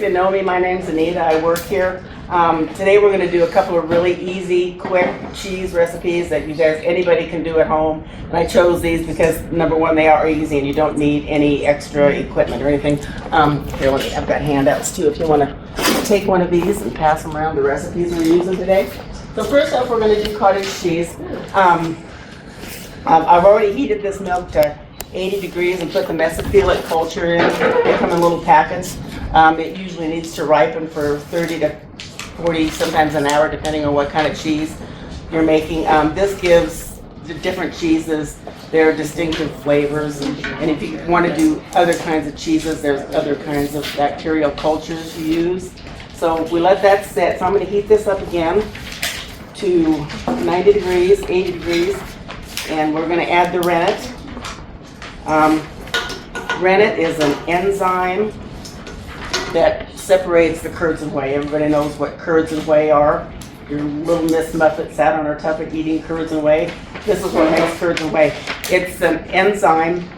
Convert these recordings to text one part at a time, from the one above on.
of you know me, my name's Anita, I work here. Today we're going to do a couple of really easy, quick cheese recipes that you guys, anybody can do at home. And I chose these because, number one, they are easy and you don't need any extra equipment or anything. Here, I've got handouts too if you want to take one of these and pass them around, the recipes we're using today. So first off, we're going to do cottage cheese. I've already heated this milk to 80 degrees and put the mesophilic culture in. They come in little packets. It usually needs to ripen for 30 to 40, sometimes an hour, depending on what kind of cheese you're making. This gives the different cheeses their distinctive flavors. And if you want to do other kinds of cheeses, there's other kinds of bacterial cultures you use. So we let that sit. So I'm going to heat this up again to 90 degrees, 80 degrees, and we're going to add the rennet. Rennet is an enzyme that separates the curds and whey. Everybody knows what curds and whey are. Your little Miss Muffet sat on her tuffet eating curds and whey. This is what makes curds and whey. It's an enzyme,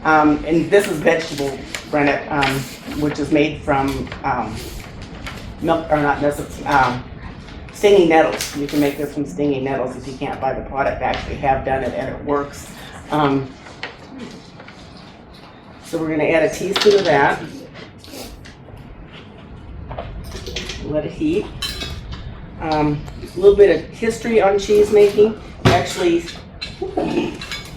and this is vegetable rennet, which is made from milk, or not necessarily, stinging nettles. You can make this from stinging nettles if you can't buy the product. I actually have done it and it works. So we're going to add a teaspoon of that. Let it heat. A little bit of history on cheese making. Actually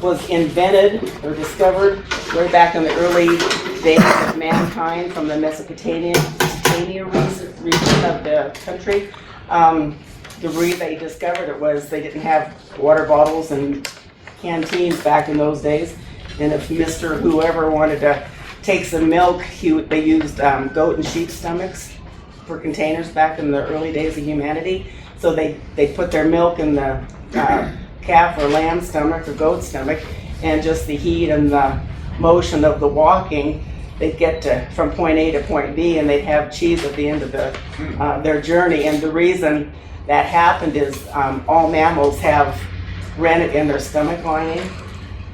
was invented or discovered way back in the early days of mankind from the Mesopotamia region of the country. The reason they discovered it was they didn't have water bottles and canteens back in those days. And if Mr. Whoever wanted to take some milk, they used goat and sheep stomachs for containers back in the early days of humanity. So they put their milk in the calf or lamb stomach or goat stomach, and just the heat and the motion of the walking, they'd get from point A to point B, and they'd have cheese at the end of their journey. And the reason that happened is all mammals have rennet in their stomach lining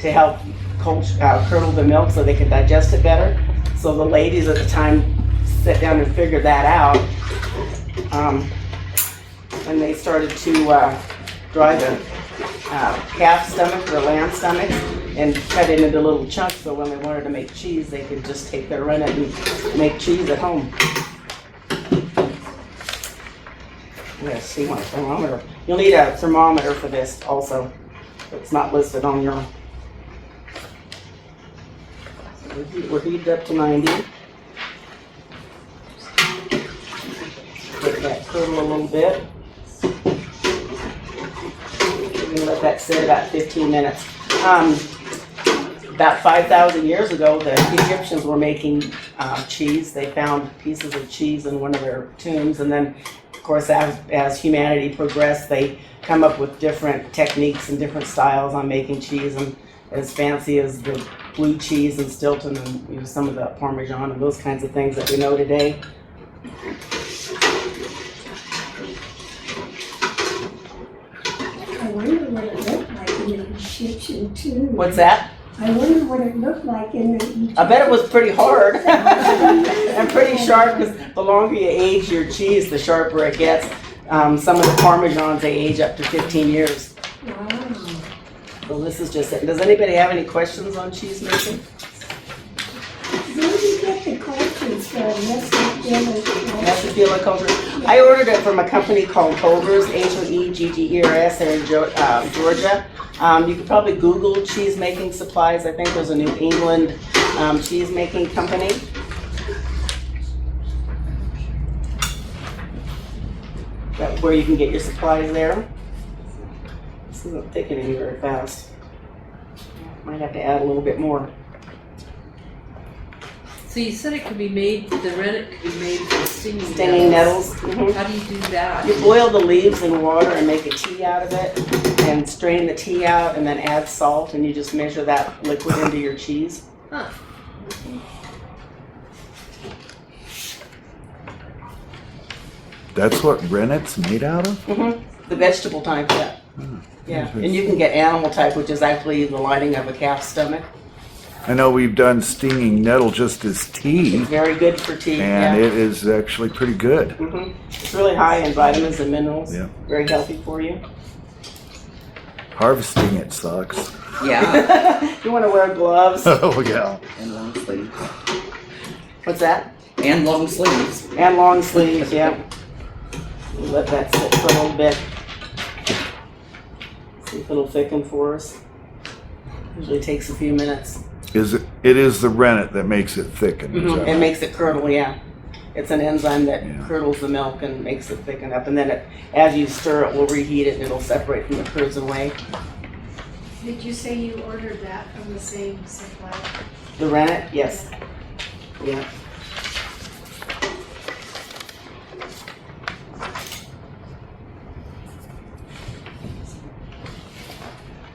to help curdle the milk so they can digest it better. So the ladies at the time sat down and figured that out, and they started to dry the calf stomach or lamb stomach and cut it into little chunks, so when they wanted to make cheese they could just take their rennet and make cheese at home. Yes, see my thermometer. You'll need a thermometer for this also. It's not listed on your. We're heated up to 90. Let that curdle a little bit. We're going to let that sit about 15 minutes. About 5,000 years ago, the Egyptians were making cheese. They found pieces of cheese in one of their tombs, and then, of course, as humanity progressed, they come up with different techniques and different styles on making cheese, and as fancy as the blue cheese and Stilton and some of the Parmesan and those kinds of things that we know today. I wonder what it looked like in the Egyptian tomb. What's that? I wonder what it looked like in the Egyptian. I bet it was pretty hard and pretty sharp, because the longer you age your cheese, the sharper it gets. Some of the Parmesans, they age up to 15 years. Wow. So this is just it. Does anybody have any questions on cheese making? Where did you get the cultures from? Mesophilic culture. I ordered it from a company called Hoeger's, Hoeggers, there in Georgia. You could probably Google cheese making supplies. I think there's a New England cheese making company. That's where you can get your supplies there. This isn't thickening very fast. Might have to add a little bit more. So you said it could be made, the rennet could be made from Stinging nettles. Mm-hmm. How do you do that? You boil the leaves in water and make a tea out of it, and strain the tea out, and then add salt, and you just measure that liquid into your cheese. Huh. That's what rennet's made out of? Mm-hmm. The vegetable type, yeah. Yeah, and you can get animal type, which is actually the lining of a calf's stomach. I know we've done stinging nettle just as tea, It's very good for tea. and Yeah. it is actually pretty good. It's really high in vitamins and minerals. Yeah. Very healthy for you. Harvesting it sucks. Yeah, You want to wear gloves. Oh, yeah. and long sleeves. What's that? And long sleeves. And long sleeves, yeah. Let that sit for a little bit. See if it'll thicken for us. Usually takes a few minutes. It is the rennet that makes it thicken. is that It right? makes it curdle, yeah. It's an enzyme that Yeah. curdles the milk and makes it thicken up. And then as you stir it, we'll reheat it and it'll separate from the curds away. Did you say you ordered that from the same supplier? The rennet, yes. Yeah.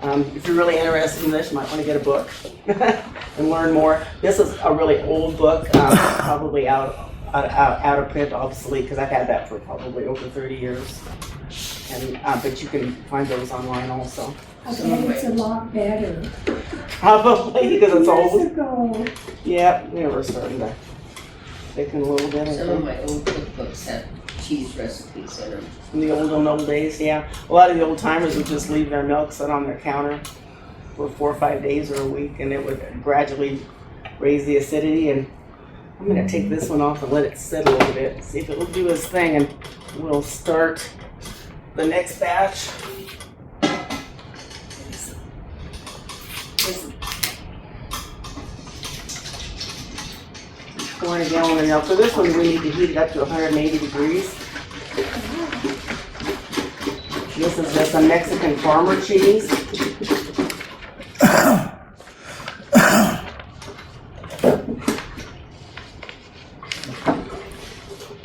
If you're really interested in this, you might want to get a book and learn more. This is a really old book, probably out of print, obsolete, because I've had that for probably over 30 years. And but you can find those online also. I bet it's a lot better. Probably because it's Years old. ago. Yeah, we're starting to thicken a little bit. I Some of think. my old cookbooks have cheese recipes in them. In the old days, yeah. A lot of the old timers would just leave their milk sit on their counter for 4 or 5 days or a week, and it would gradually raise the acidity. And I'm gonna take this one off and let it sit a little bit, see if it will do its thing, and we'll start the next batch. This 4 gallon of milk. For this one, we need to heat it up to 180 degrees. This is just a Mexican farmer cheese.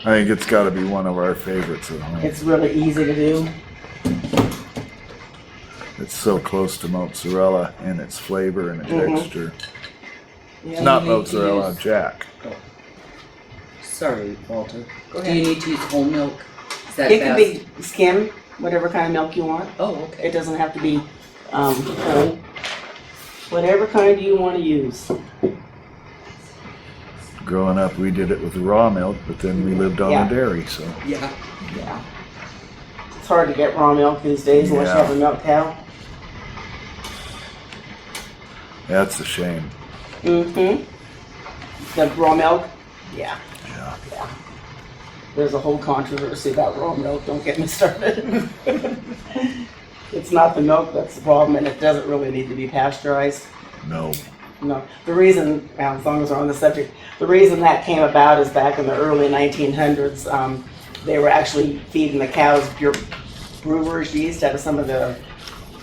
I think it's got to be one of our favorites at home. It's really easy to do. It's so close to mozzarella in its flavor and texture. Yeah. Not you need to mozzarella, use- Jack. Sorry, Walter. Go Do you ahead. need to use whole milk? Is that It can best? be skim, whatever kind of milk you want. Oh, okay. It doesn't have to be whole. Whatever kind you want to use. Growing up, we did it with raw milk, but then we lived on Yeah. a dairy, so. Yeah. Yeah. It's hard to get raw milk these days unless you Yeah. have a milk cow. That's a shame. Mm-hmm. The raw milk? Yeah. Yeah. There's a whole controversy about raw milk. Don't get me started. It's not the milk that's the problem, and it doesn't really need to be pasteurized. No. No. The reason, as long as we're on the subject, the reason that came about is back in the early 1900s, they were actually feeding the cows pure brewer's yeast out of some of the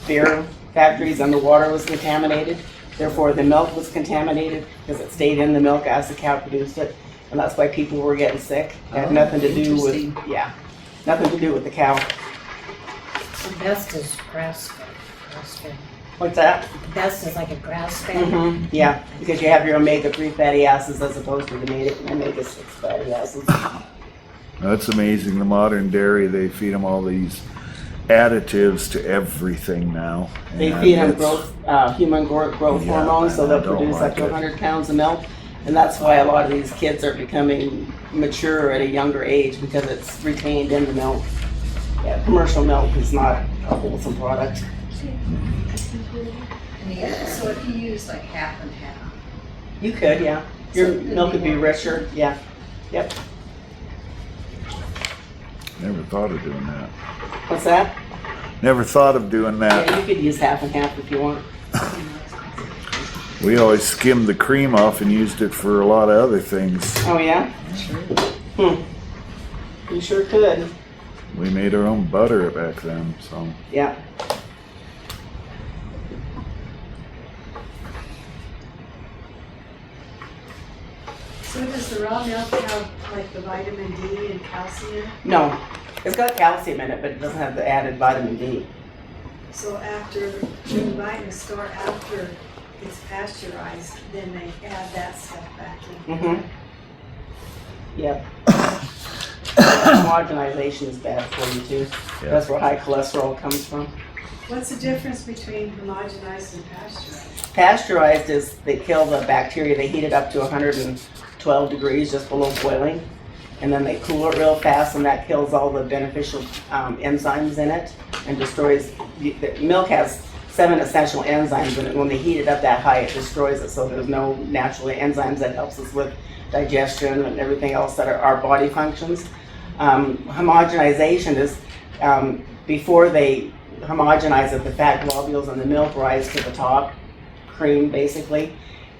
beer factories, and the water was contaminated. Therefore, the milk was contaminated because it stayed in the milk as the cow produced it, and that's why people were getting sick. It had Oh, nothing to do with, interesting. nothing to do with the cow. The best is grass fed. What's that? The best is like a grass fed. Yeah, because you have your omega-3 fatty acids as opposed to the omega-6 fatty acids. That's amazing. The modern dairy, they feed them all these additives to everything now. They And feed them it's- human growth Yeah, hormones, so and I they'll don't produce up like to it. 100 pounds of milk. And that's why a lot of these kids are becoming mature at a younger age, because it's retained in the milk. Yeah, commercial milk is not a wholesome product. So if you use like half and half. You could, yeah. Your So it'd milk be would be more richer, yeah. Yep. Never thought of doing that. What's that? Never thought of doing that. Yeah, you could use half and half if you want. We always skimmed the cream off and used it for a lot of other things. Oh, yeah? Sure. You sure could. We made our own butter back then, so. Yeah. So does the raw milk have like the vitamin D and calcium? No, it's got calcium in it, but it doesn't have the added vitamin D. So after, when you buy it in the store, after it's pasteurized, then they add that stuff back in. Mm-hmm. Yep. Homogenization is bad for you too. Yeah. That's where high cholesterol comes from. What's the difference between homogenized and pasteurized? Pasteurized is they kill the bacteria, they heat it up to 112 degrees, just below boiling. And then they cool it real fast and that kills all the beneficial enzymes in it and destroys, the milk has 7 essential enzymes in it. When they heat it up that high, it destroys it. So there's no natural enzymes that helps us with digestion and everything else that are our body functions. Homogenization is before they homogenize it, the fat globules in the milk rise to the top, cream basically,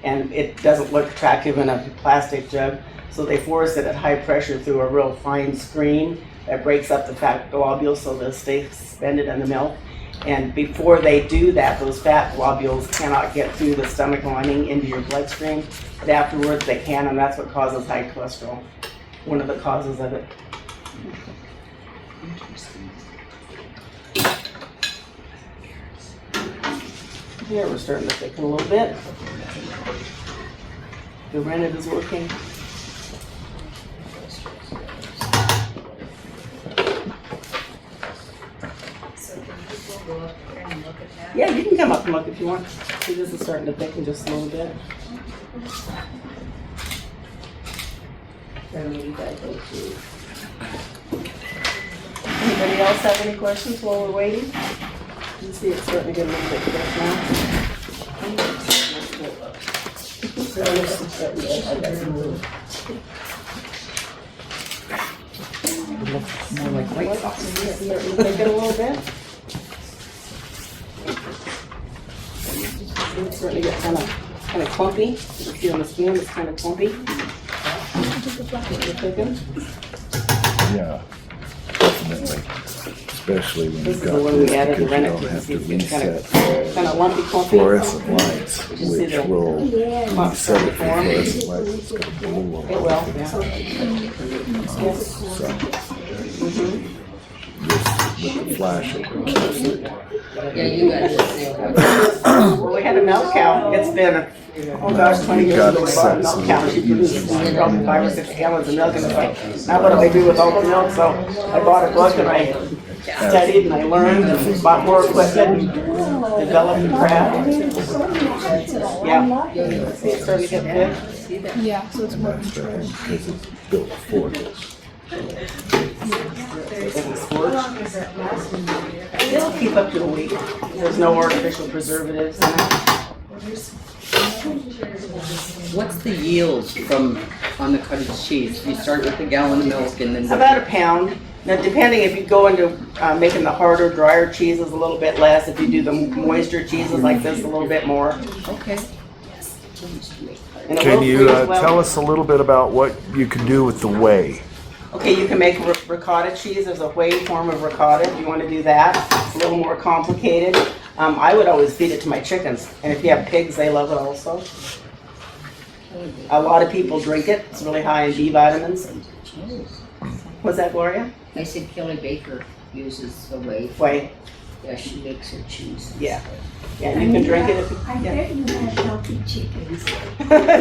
and it doesn't look attractive in a plastic jug. So they force it at high pressure through a real fine screen that breaks up the fat globules so they'll stay suspended in the milk. And before they do that, those fat globules cannot get through the stomach lining into your bloodstream. But afterwards they can, and that's what causes high cholesterol. One of the causes of it. Here we're starting to thicken a little bit. The rennet is working. So can people go up there and look at that? Yeah, you can come up and look if you want. See, this is starting to thicken just a little bit. Anybody else have any questions while we're waiting? You see it's starting to get a little bit thick now. More like white sauce. Starting to thicken a little bit. It's starting to get kind of clumpy. You can see on the skin it's kind of clumpy. Thicken. Yeah, definitely. Especially when This you've is the got one we this, added, the because rennet, you'll you can have see to it's kind reset of lumpy, clumpy. fluorescent lights, You see which the will, when you clumps set it start for to form. fluorescent lights, it's gonna blow It all will, over yeah. So, Mhm. this, with the flash, it keeps it. Yeah, you got this. Well, we had a milk cow. It's been, oh gosh, 20 years ago, we bought a milk cow. She produces probably 5 or 6 gallons of milk. And it's like, now what do I do with all the milk? So I bought a book and I studied and I learned and bought more equipment and developed the craft. Yeah. See, it's starting to get thick. Yeah, so it's more That's controlled. because it's built for this. It doesn't scorch. How long does that last in the year? It'll keep up to a week. There's no artificial preservatives in it. What's the yield from, on the cottage cheese? You start with a gallon of milk and then. About a pound. Now, depending if you go into making the harder, drier cheeses, a little bit less. If you do the moisture cheeses like this, a little bit more. Okay. And it Can will you freeze well. tell us a little bit about what you can do with the whey? Okay, you can make ricotta cheese. There's a whey form of ricotta if you want to do that. It's a little more complicated. I would always feed it to my chickens. And if you have pigs, they love it also. A lot of people drink it. It's really high in B vitamins. What's that, Gloria? I said Kelly Baker uses the whey. Whey. Yeah, she makes her cheese. Yeah. Yeah, you can drink it if you, I yeah. bet you have healthy chickens.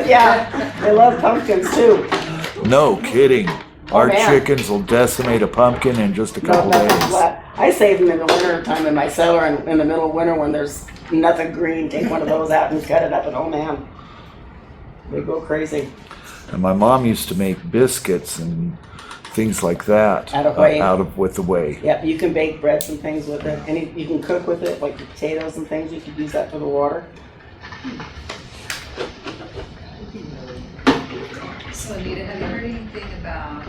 Yeah, they love pumpkins too. No kidding. Our man. chickens will decimate a pumpkin in just a No, couple nothing days. flat. I save them in the winter time in my cellar, and in the middle of winter when there's nothing green, take one of those out and cut it up, and oh man, they go crazy. And my mom used to make biscuits and things like that Out of whey? with the whey. Yep, you can bake breads and things with it, and you can cook with it, like potatoes and things. You could use that for the water. So Anita, have you heard anything about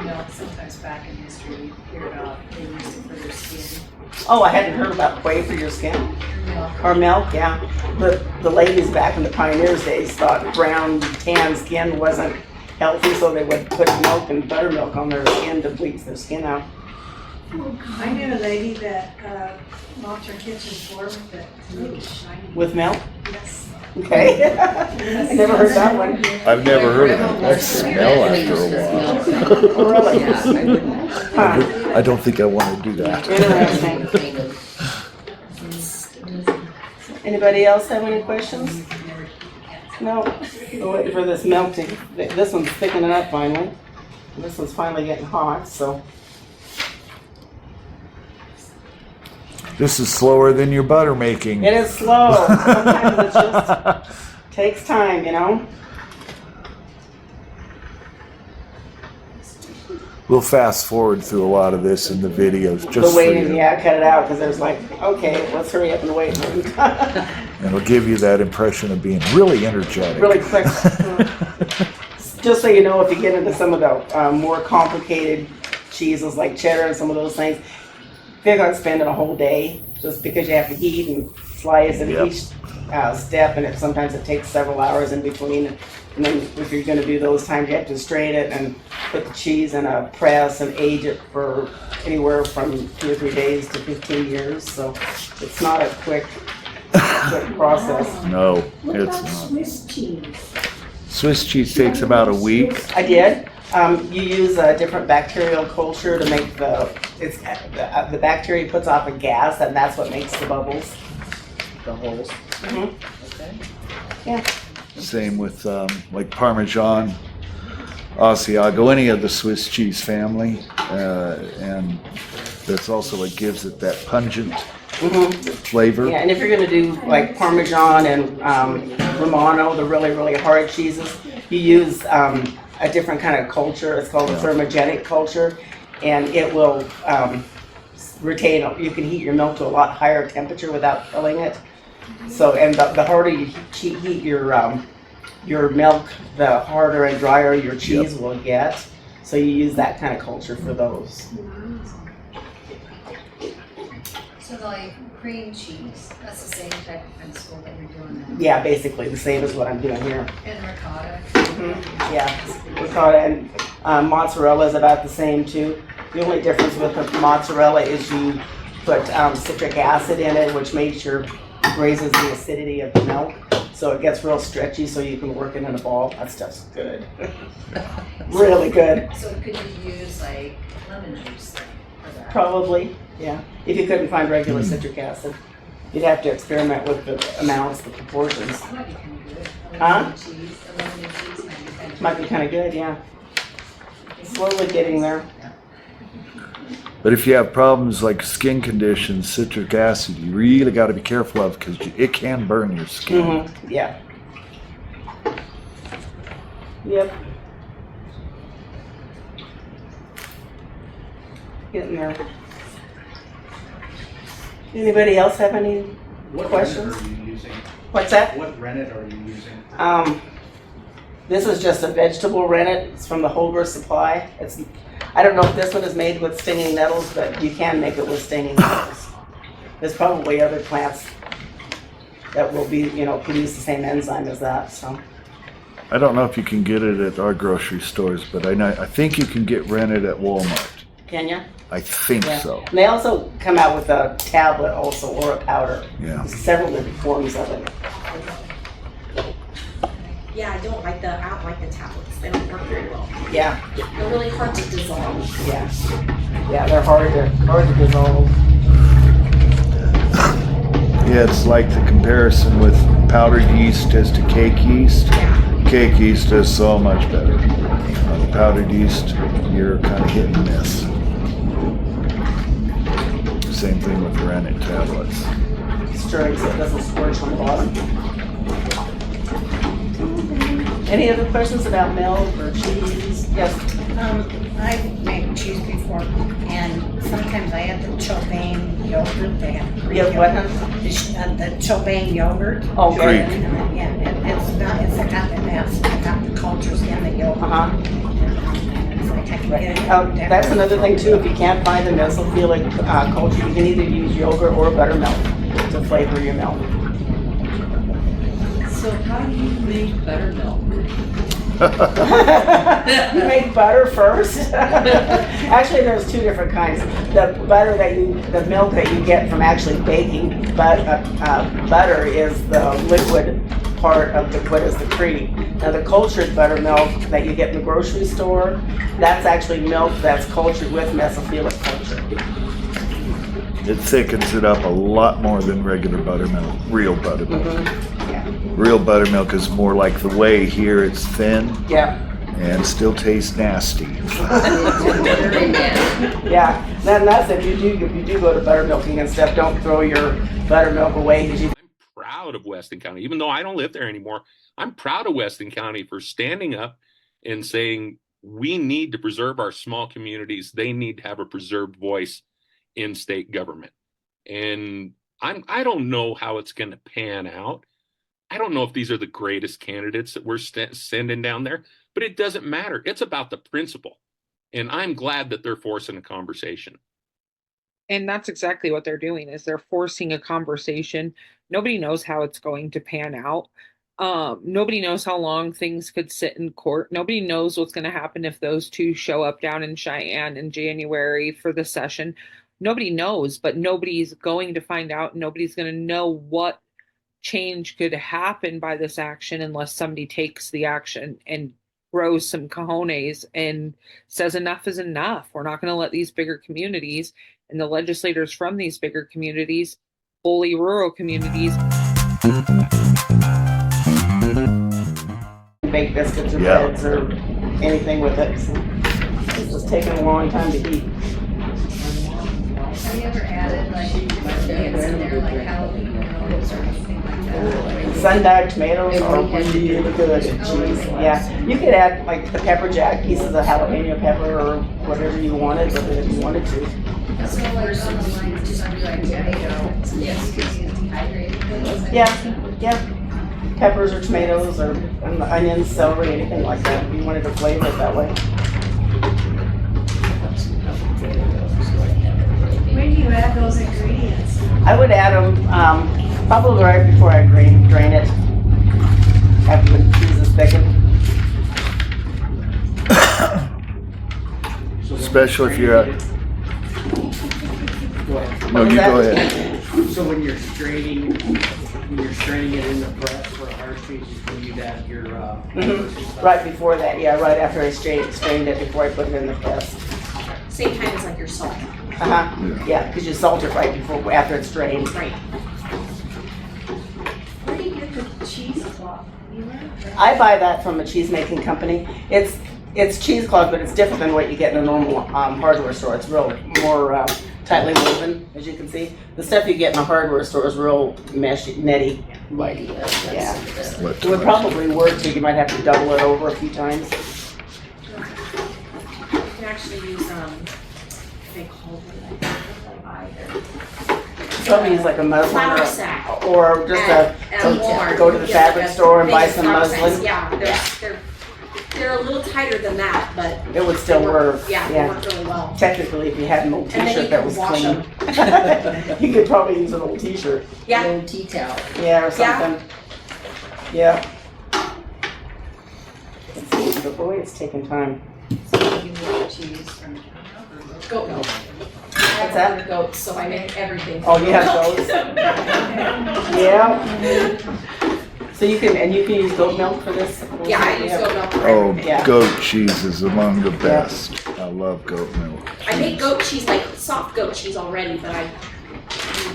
milk? Sometimes back in history, we hear about they used it for their skin. Oh, I hadn't heard about whey for your skin. Milk. Or milk, yeah. The ladies back in the pioneers days thought brown, tan skin wasn't healthy, so they would put milk and buttermilk on their skin to bleach their skin out. I knew a lady that mopped her kitchen floor with it to make it shiny. With milk? Yes. Okay. I never heard that one. I've never heard of it. That smell after a while. Oh, really? Yeah, I wouldn't. Huh. I don't think I want to do that. Interesting. Anybody else have any questions? No? We're waiting for this milk to, this one's thickening up finally. And this one's finally getting hot, so. This is slower than your butter making. It is slow. Sometimes it just takes time, you know? We'll fast forward through a lot of this in the videos, just The waiting, for you. yeah, cut it out, because there's like, okay, let's hurry up and wait. And it'll give you that impression of being really energetic. Really quick. Just so you know, if you get into some of the more complicated cheeses like cheddar and some of those things, they're going to spend a whole day just because you have to heat and slice and Yep. each step, and sometimes it takes several hours in between. And then if you're going to do those times, you have to strain it and put the cheese in a press and age it for anywhere from 2 or 3 days to 15 years. So it's not a quick process. No, What it's about not. Swiss cheese? Swiss cheese takes about a week. I did. You use a different bacterial culture to make the bacteria puts off a gas, and that's what makes the bubbles. The holes. Mhm. Okay. Same with like Parmesan, Asiago, any of the Swiss cheese family, and that's also what gives it that pungent flavor. Yeah, and if you're gonna do like Parmesan and Romano, the really, really hard cheeses, you use a different kind of culture. It's called a thermogenic culture, and it will retain, you can heat your milk to a lot higher temperature without killing it. So, and the harder you heat your milk, the harder and drier your cheese will get. So you use that kind of culture for those. So like cream cheese, that's the same type of principle that you're doing now. Yeah, basically the same as what I'm doing here. And ricotta. Yeah, ricotta and mozzarella is about the same too. The only difference with the mozzarella is you put citric acid in it, which raises the acidity of the milk, so it gets real stretchy, so you can work it in a ball. That stuff's good, really good. So could you use like lemon juice then for that? Probably, yeah. If you couldn't find regular citric acid, you'd have to experiment with the amounts, the proportions. That might be kind of good. Huh? Lemon cheese, a lemon cheese might be kind of Might be kind of good, yeah. Slowly getting there. But if you have problems like skin conditions, citric acid, you really got to be careful of because it can burn your skin. Yeah. Yep. Getting there. Anybody else have any What questions? rennet are you using? What's that? What rennet are you using? This is just a vegetable rennet. It's from the Holger Supply. I don't know if this one is made with stinging nettles, but you can make it with stinging nettles. There's probably other plants that will be, produce the same enzyme as that, so. I don't know if you can get it at our grocery stores, but I think you can get rennet at Walmart. Can you? I think Yeah. so. And they also come out with a tablet also, or a powder. Yeah. There's several different forms of it. Yeah, I don't like the tablets. They don't work very well. Yeah, They're really hard to dissolve. yeah. Yeah, they're hard to dissolve. Yeah, it's like the comparison with powdered yeast as to cake yeast. Cake yeast is so much better. The powdered yeast, you're kind of hit and miss. Same thing with rennet tablets. Stirring so it doesn't scorch on the bottom. Any other questions about milk or cheese? Yes. I've made cheese before, and sometimes I add the Chobane yogurt. They have Greek You have what, yogurt. The Chobane yogurt. Oh, Greek. Yeah, it's got the best. It's got the cultures in the yogurt. Uh-huh. It's like I can get it. That's another thing too, if you can't find the mesophilic culture, you can either use yogurt or buttermilk to flavor your milk. So how do you make buttermilk? You make butter first. Actually, there's two different kinds. The milk that you get from actually baking, but butter is the liquid part of what is the cream. Now the cultured buttermilk that you get in the grocery store, that's actually milk that's cultured with mesophilic culture. It thickens it up a lot more than regular buttermilk, real buttermilk. Yeah. Real buttermilk is more like the whey here, it's thin Yeah. and still tastes nasty. Very nasty. Yeah, then that's if you do go to buttermilking and stuff, don't throw your buttermilk away because you. I'm proud of Weston County, even though I don't live there anymore. I'm proud of Weston County for standing up and saying we need to preserve our small communities. They need to have a preserved voice in state government. And I don't know how it's going to pan out. I don't know if these are the greatest candidates that we're sending down there, but it doesn't matter. It's about the principle. And I'm glad that they're forcing a conversation. And that's exactly what they're doing is they're forcing a conversation. Nobody knows how it's going to pan out. Nobody knows how long things could sit in court. Nobody knows what's going to happen if those two show up down in Cheyenne in January for the session. Nobody knows, but nobody's going to find out. Nobody's going to know what change could happen by this action unless somebody takes the action and grows some cojones and says enough is enough. We're not going to let these bigger communities and the legislators from these bigger communities bully rural communities. Bake biscuits or Yeah. breads or anything with it. So this was taking a long time to eat. Have you ever added like things in there like Halloween rolls or anything like that? Sun-dyed tomatoes are really good cheese. Yeah, you could add like the pepper jack, pieces of jalapeno pepper or whatever you wanted with it if you wanted to. So like on the lines, just be like tomato, yes, dehydrated. Yeah. Peppers or tomatoes or onions, celery, anything like that. If you wanted to flavor it that way. When do you add those ingredients? I would add them probably right before I drain it. After the cheese is thickened. Especially if you're at, Go ahead. no, you go ahead. So when you're straining it in the press for hard cheese, you add your, Right before that, yeah, right after I strained it before I put it in the press. Same time as like your salt. Yeah, because you salt it right before, after it's drained. Right. Where do you get the cheesecloth? I buy that from a cheese making company. It's cheesecloth, but it's different than what you get in a normal hardware store. It's real more tightly woven, as you can see. The stuff you get in a hardware store is real meshy, netty. Yeah. It would probably work too. You might have to double it over a few times. You can actually use they call it Probably use like a muslin flour sack. or just At Walmart, go to the you get fabric like a store and buy big some flour sacks. muslin. Yeah, they're a little tighter than that, but It would still work. Yeah, they work really well. Technically, if you had an old And then t-shirt you that can was wash clean. You could probably use an old t-shirt. Yeah. Old tea towel. Yeah, or something. Yeah. Let's see, but boy, it's taking time. So you make cheese from Goat milk. What's that? Goats, so I make everything. Oh, you have those? Yeah. So you can use goat milk for this? Yeah, I use goat milk for Oh, everything. Yeah. goat cheese is among the best. I love goat milk. I make goat cheese, like soft goat cheese already, but I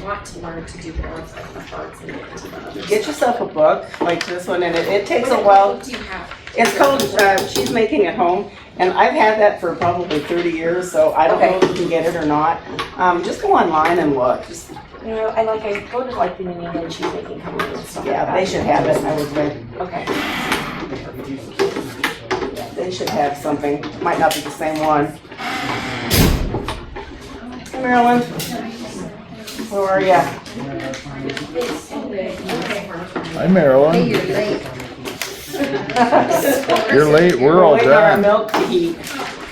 want to learn to do more of like the parts and get into the other Get stuff. yourself a book like this one, and it takes a What while. book do you have? It's called Cheese Making at Home, and I've had that for probably 30 years, so I don't know if you can get it or not. Just go online and look. Just, You know, I go to like the New England cheese making company and stuff. yeah, they should have it, I would think. Okay. Yeah, they should have something. Might not be the same one. Hey, Marilyn. Where are ya? Hi, Marilyn. You're late. You're late. We're all Waiting on our done. milk to heat.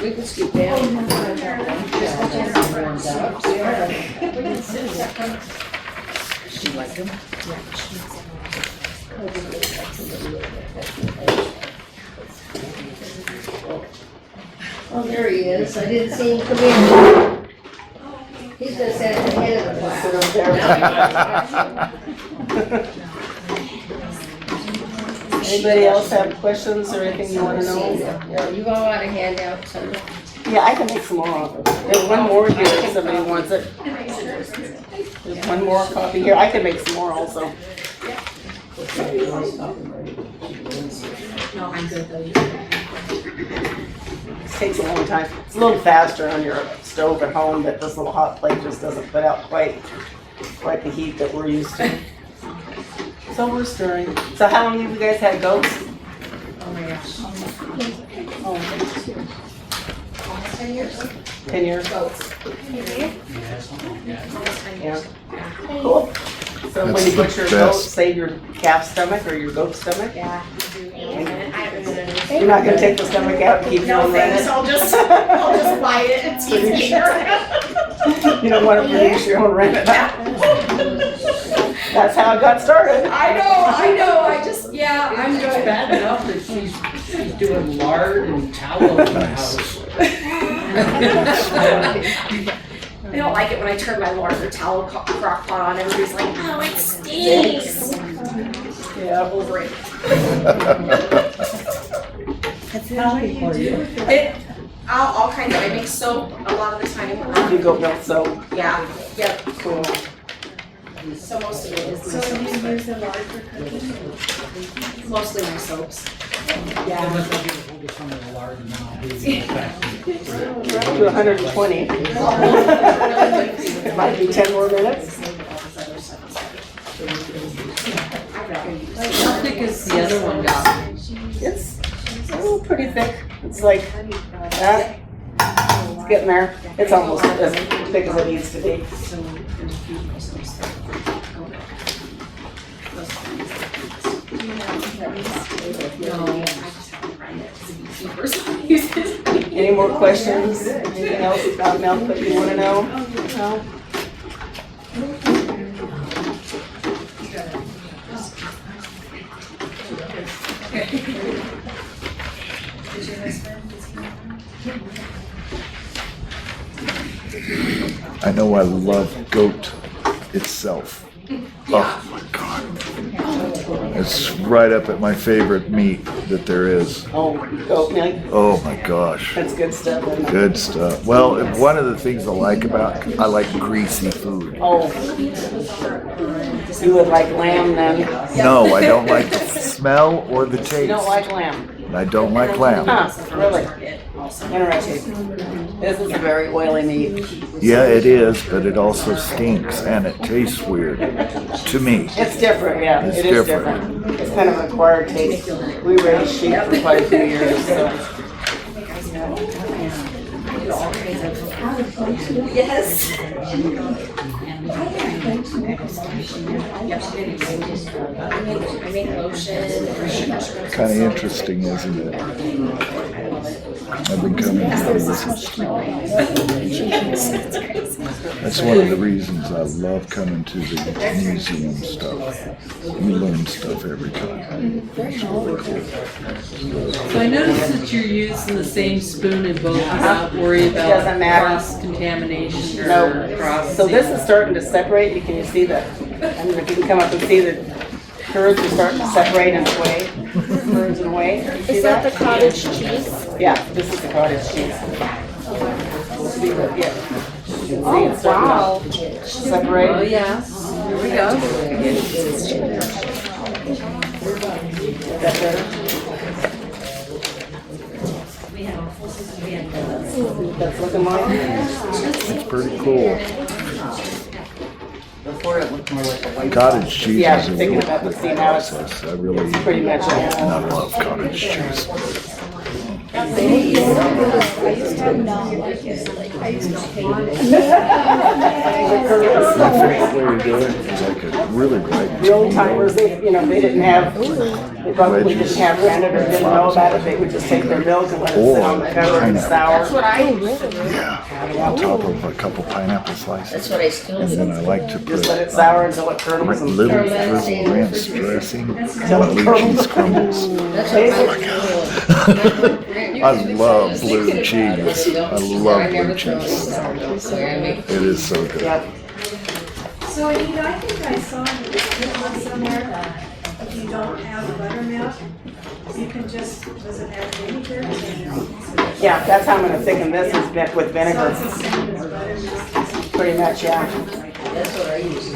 We can scoot down. She like them? Oh, there he is. I didn't see him come in. He's gonna sit at the head of the class. Sit over there. Anybody else have questions or anything you want to know? No, you all want a handout, so. Yeah, I can make some more. There's one more here if somebody wants it. There's one more copy here. I can make some more also. No, I'm good though. It takes a long time. It's a little faster on your stove at home, but this little hot plate just doesn't put out quite the heat that we're used to. So we're stirring. So how long have you guys had goats? Almost 10 years. 10 years? Goats. Yeah. Cool. So when you butcher a goat, save your calf stomach or your goat stomach? Yeah. You're not gonna take the stomach out and keep your own rennet? I'll just buy it. It's easier. You don't want to produce your own rennet. That's how it got started. I know, I just, yeah, I'm It's good. bad enough that she's doing lard and tallow in the house. I don't like it when I turn my lard or tallow crock pot on. Everybody's like, oh, it stinks. Yeah. Over it. All kinds of, I make soap a lot of the time. You goat milk soap. Yeah, yep. Cool. So most of it is my soaps. use the lard for cooking? Mostly my soaps. Yeah. Unless I get a hold of some of the lard and then I'll do the To 120. It might be 10 more minutes. How thick is the other one got? It's pretty thick. It's like that. It's getting there. It's almost as thick as it needs to be. Any more questions? Anything else about milk that you want to know? No? I know I love goat itself. Oh my God. It's right up at my favorite meat that there is. Oh, goat milk. Oh my gosh. That's good stuff. Isn't it? Good stuff. Well, one of the things I like greasy food. Oh. You would like lamb then? No, I don't like the smell or the taste. You don't like lamb? I don't like lamb. Huh, really? Interesting. This is a very oily meat. Yeah, it is, but it also stinks and it tastes weird to me. It's different, yeah. It's It is different. It's kind of an acquired taste. We raised sheep for quite a few years, so. Yes. I make lotion. Kind of interesting, isn't it? I've been coming to this. That's one of the reasons I love coming to the museum stuff. You learn stuff every time. It's really cool. So I noticed that you're using the same spoon in both without worry about Doesn't matter. cross-contamination or No. cross. So this is starting to separate. Can you see that? I mean, if you can come up and see the curds are starting to separate and away. Curds and away. Is that the cottage cheese? Yeah, this is the cottage cheese. See that? Yeah. You can see it's starting to separate. Oh, yeah. Here we go. Is that better? That's looking like. It's pretty cool. Before it looked more like a white. Cottage cheese Yeah, is a thinking real about the big scene now, it's process. I really, pretty much I love cottage cheese. My favorite way to do it is I could really write. The old timers, they didn't have, they probably didn't have rennet or didn't know about it, they would just take their milk and let it sit on the cover and sour. That's what I do. Yeah, on top of a couple pineapple slices. That's what I still And do. then I like to Just let put it sour until it curdles a and. little drizzle ranch dressing on blue cheese crumbles. That's what I love blue cheese. I love blue cheese. It is so good. Yep. So Anita, I think I saw in the book somewhere that if you don't have buttermilk, you can just, does it have vinegar? Yeah, that's how I'm gonna thicken this is with So vinegar, it's the same as buttermilk. pretty much, yeah. That's what I use.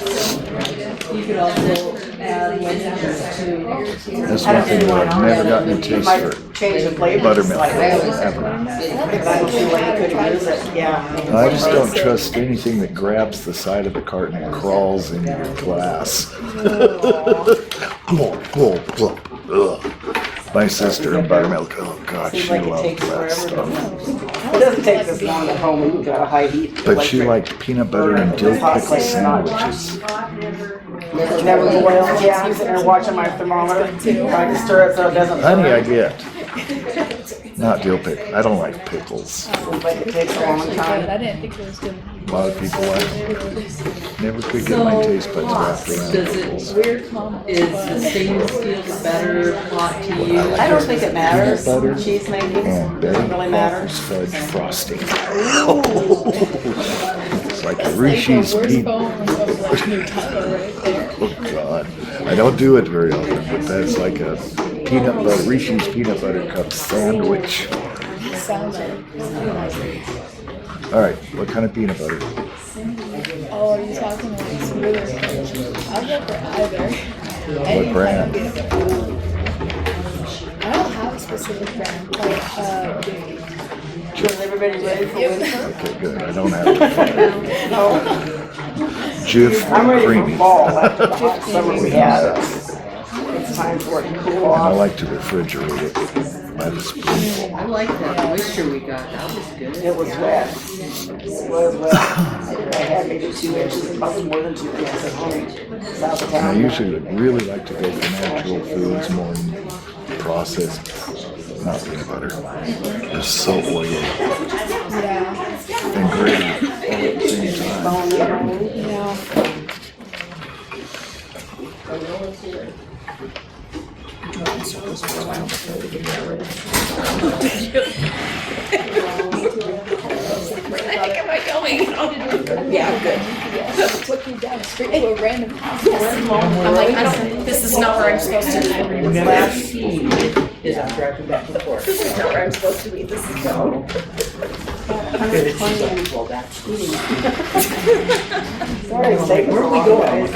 You could also add lemons to. That's one thing that I've never gotten a taste Might for. change the flavor Buttermilk, slightly. ever. If I don't see why you couldn't use it, yeah. I just don't trust anything that grabs the side of the carton and crawls in your glass. Ugh. My sister in buttermilk, oh God, Seems she like it loved takes that forever. stuff. It doesn't take this long at home when you've got a high heat. But she liked peanut butter and dill pickle sandwiches. Never boiled, yeah, I'm sitting there watching my thermometer, trying to stir it so it doesn't. Honey, I burn. get. Not dill pickle. I don't like pickles. Seems like it takes a long time. I didn't think it was good. A lot of people like it. Never could get my taste buds wrapped around Does pickles. it, is the stainless steel the better pot to use? I don't think it matters, Peanut butter cheese making, And doesn't really matter. Betty fudge frosting. It's like a Reese's peanut. Oh God, I don't do it very often, but that's like a peanut butter, Reese's peanut butter cup sandwich. Sounds like. All right, what kind of peanut butter? Oh, are you talking like smooth or I'll go for either. What brand? I don't have a specific brand. Like, Is everybody ready for winter? Okay, good. I don't have to find. No, Jif I'm ready creamy. for fall after the hot summer we had. It's time for it to cool I off. like to refrigerate it by the spoonful. I like that moisture we got. That was good. It was wet. It was wet. I had maybe 2 inches, probably more than 2 inches at home, south of And I town. usually really like to go for natural foods more than processed. Not peanut butter. It's so oily yeah. and gritty all at the same time. Yeah. Yeah, good. Took you down straight to a random house. I'm like, I don't, this is not where I'm supposed to be. Last Is I'm driving back and forth. This is not where I'm supposed to be, this is no. Sorry, it's taking Where so are we long. going? I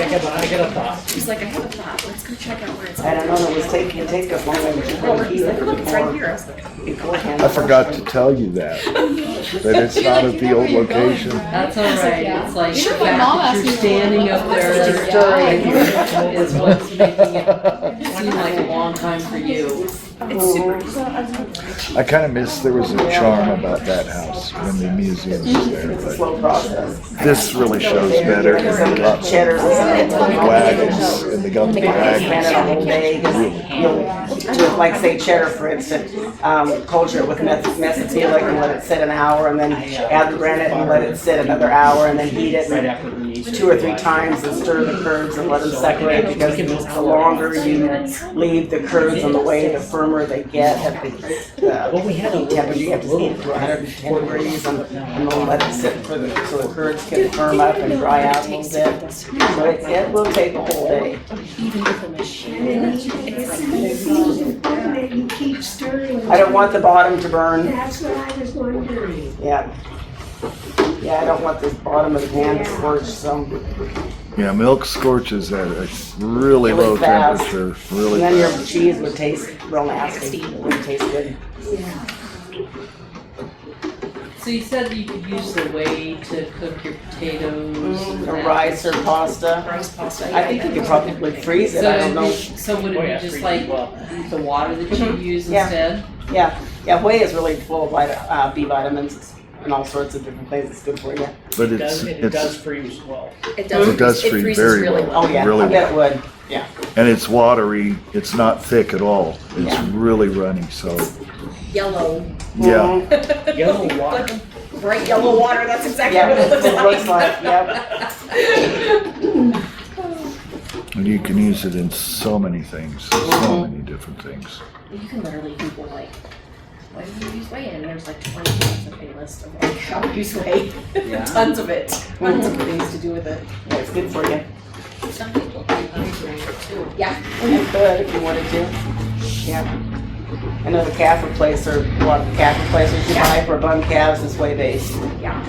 got a thought. She's like, I have a thought, let's go check out where it's I at. don't know, it was taking, it takes us longer to keep it Look, it's right here. I was like, beforehand. I forgot to tell you that it's not at the old location. That's all right. yeah. It's like the Sure, fact my mom that asked you're me standing up there stirring is what's making it seem like a long time for you. it's super. I kind of miss, there was a charm about that house when the museum was there, It's a but slow process. this really shows better. Some Lots of cheddars and wagons, and they got the Spend wagons. it a whole day, you'll do, like say cheddar, for instance, culture it with mesophilic and let it sit an hour, and then add the granite and let it sit another hour, and then heat it Right after the 2 or 3 times and stir the curds and let them separate, because the longer you leave the curds on the way, the firmer they get at the heat temperature. You have to heat it to 110 degrees and then let it sit for so the curds can firm up and dry out a little bit. So it will take a whole day. You keep stirring. I don't want the bottom to burn. That's what I was wondering. Yeah. Yeah, I don't want the bottom of the pan to scorch, so. Yeah, milk scorches at a really low fast. temperature, really And then your fast. cheese would taste real nasty. It wouldn't taste good. So you said that you could use the whey to cook your potatoes. and Or that. rice or pasta. Rice pasta. I think you could probably freeze it, So I don't know. So would it be just like the water that you use Yeah. instead? Yeah, whey is really full of B vitamins and all sorts of different things. It's good for you. But It does it's, freeze well. It does. it does freeze freezes very really well. Oh, yeah, Really I bet it well. would. Yeah. And it's watery, it's not thick at all. It's Yeah. really runny, so, Yellow, yeah. Yellow water. bright yellow water, that's exactly Yeah, what it looks it looks like. like, yep. And you can use it in so many things, so many different things. You can literally Google like, why do you use whey? And there's like 20 things of a list of like how to use whey. Yeah. Tons of it. Tons of things to do with it. Yeah, it's good for you. Some people do too. Yeah. You could if you wanted to. Yeah. I know the calf replacer, a lot of the calf replacers you buy for bun calves is whey based. Yeah.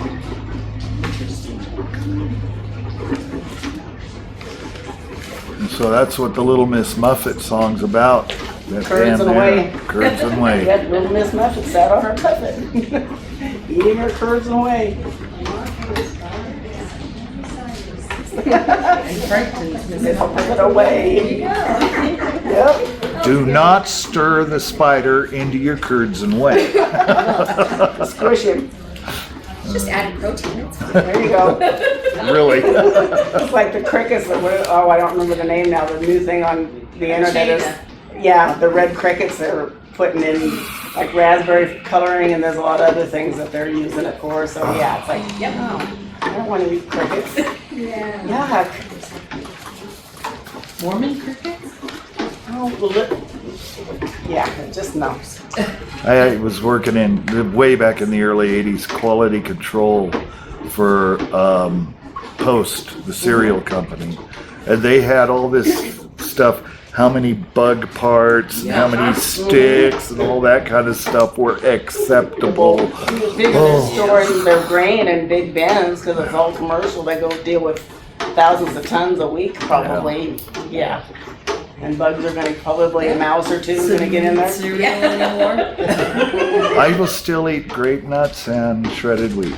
And so that's what the Little Miss Muffet song's about. That Curds band and there, whey. Curds and whey. Yeah, Little Miss Muffet sat on her muffet, eating her curds and whey. They put it away. Yep. Do not stir the spider into your curds and whey. Squish him. Just added protein, it's fine. There you go. Really? It's like the crickets that were, oh, I don't remember the name now, the new thing on the internet is, yeah, the red crickets they're putting in like raspberry coloring, and there's a lot of other things that they're using it for, so yeah, it's like, yep, no, I don't want to eat crickets. Yeah. Yuck. Mormon crickets? Oh, well, yeah, just no. I was working in, way back in the early 80s, quality control for Post, the cereal company. And they had all this stuff, how many bug parts, how many sticks, and all that kind of stuff were acceptable. They're storing their grain in big bins because it's all commercial. They go deal with thousands of tons a week, probably. Yeah. And bugs are gonna, probably a mouse or two is gonna get in there. Cereal anymore? I will still eat grape nuts and shredded wheat.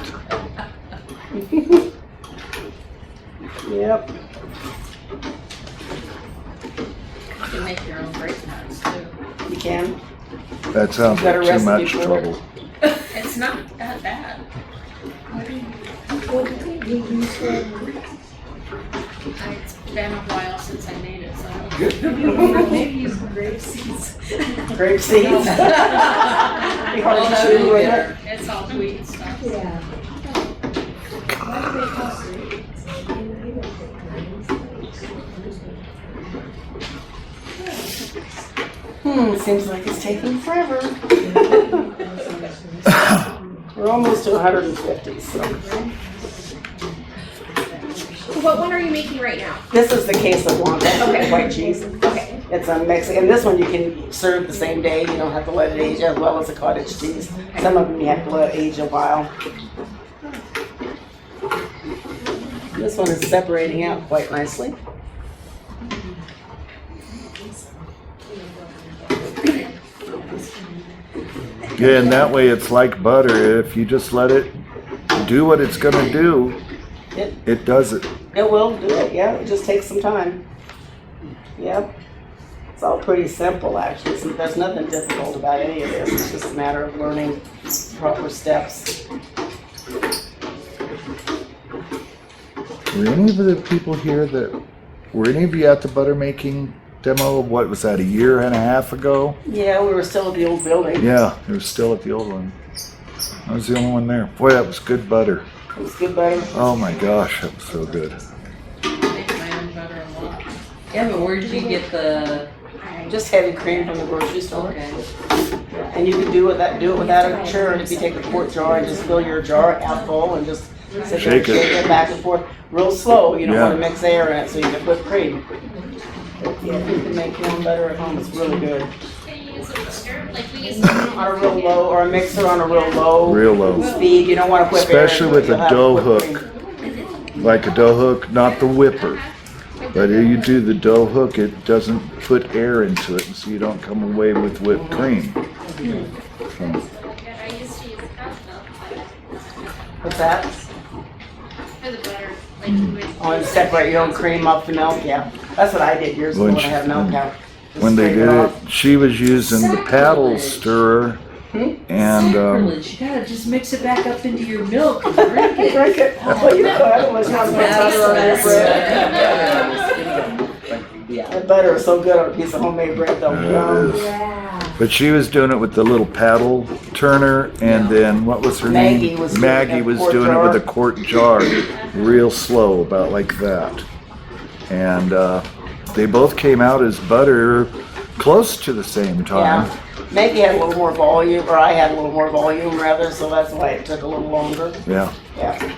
Yep. You can make your own grape nuts too. You can. That sounds Got a like too recipe much for it? trouble. It's not that bad. It's been a while since I made it, so I don't. Maybe use the grape seeds. Grape seeds. Be hard to chew, wouldn't it? It's all sweet stuff. Yeah. Seems like it's taking forever. We're almost to 150, so. What one are you making right now? This is the queso blanco, Okay. white cheese. Okay. It's a Mexican, this one you can serve the same day, you don't have to let it age, as well as the cottage cheese. Some of them you have to let age a while. This one is separating out quite nicely. Yeah, and that way it's like butter. If you just let it do what it's gonna do, it does it. It will do it, yeah, it just takes some time. Yep. It's all pretty simple, actually. There's nothing difficult about any of this. It's just a matter of learning proper steps. Were any of the people here were any of you at the butter making demo? What was that, a year and a half ago? Yeah, we were still at the old building. Yeah, it was still at the old one. I was the only one there. Boy, that was good butter. It was good butter. Oh my gosh, that was so good. I make my own butter a lot. Yeah, but where did you get the? Just heavy cream from the grocery store. Okay. And you can do it without a churn. If you take a quart jar and just fill your jar half full and just sit there and Shake it. shake it back and forth real slow. You don't Yeah. want to mix air in it so you get whipped cream. But yeah, you can make your own butter at home. It's really good. Can you use a mixer? Like we use On a real low, or a mixer on a real low Real low. speed. You don't want to whip air. Especially with a You'll have dough whipped hook. cream. Like a dough hook, not the whipper. But if you do the dough hook, it doesn't put air into it, so you don't come away with whipped cream. So, I used to use cow's milk What's that? for the butter. Like you would. Oh, and separate your own cream off the milk, yeah. That's what I did years ago when I had milk out. Just when they scrape did off. it, she was using the paddle stirrer, and Sacrilege, you gotta just mix it back up into your milk and drink it. Drink it. Well, you could. Otherwise, you have to put butter on your bread. That butter is so good on a piece of homemade bread, though. Yum. but she was doing it with the little paddle turner, and then what was her Maggie name? was doing Maggie a was quart doing jar. it with a quart jar, real slow, about like that. And they both came out as butter close to the same time. Yeah. Maggie had a little more volume, or I had a little more volume rather, so that's why it took a little longer. Yeah. Yeah.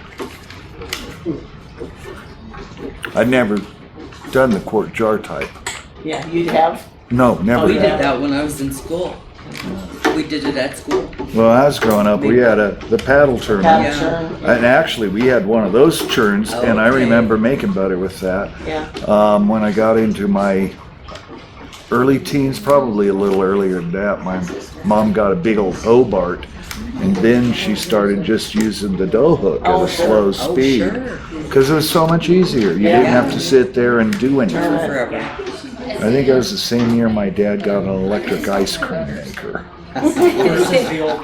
I'd never done the quart jar type. Yeah, you'd have. No, never. We yeah. did that when I was in school. We did it at school. When I was growing up, we had the paddle churn. Paddle Yeah. churn. And actually, we had one of those churns, and I Okay. remember making butter with that. Yeah. When I got into my early teens, probably a little earlier than that, my mom got a big old Hobart, and then she started just using the dough hook at a slow speed. Sure. Because it was so much easier. You didn't have to sit there and do anything. Forever. I think it was the same year my dad got an electric ice cream maker.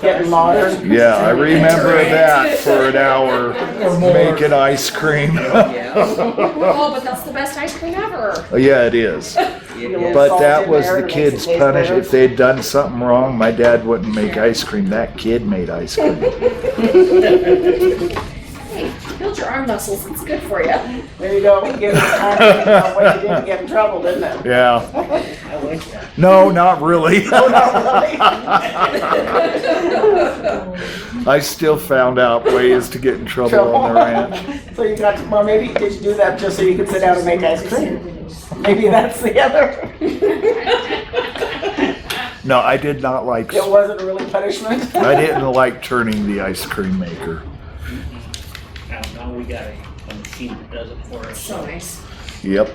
Getting modern. Yeah, I remember that for an hour making ice cream. Oh, but that's the best ice cream ever. Yeah, it is. But that was the kids' punish. If they'd done something wrong, my dad wouldn't make ice cream. That kid made ice cream. Hey, build your arm muscles. It's good for you. There you go. Give us time to think about when you didn't get in trouble, didn't it? Yeah. I like that. No, not really. Oh, not really. I still found out ways to get in trouble on the ranch. So you got to, well, maybe did you do that just so you could sit down and make ice cream? Maybe that's the other. No, I did not like. It wasn't really punishment. I didn't like turning the ice cream maker. Now we got a machine that does it for us. So nice. Yep.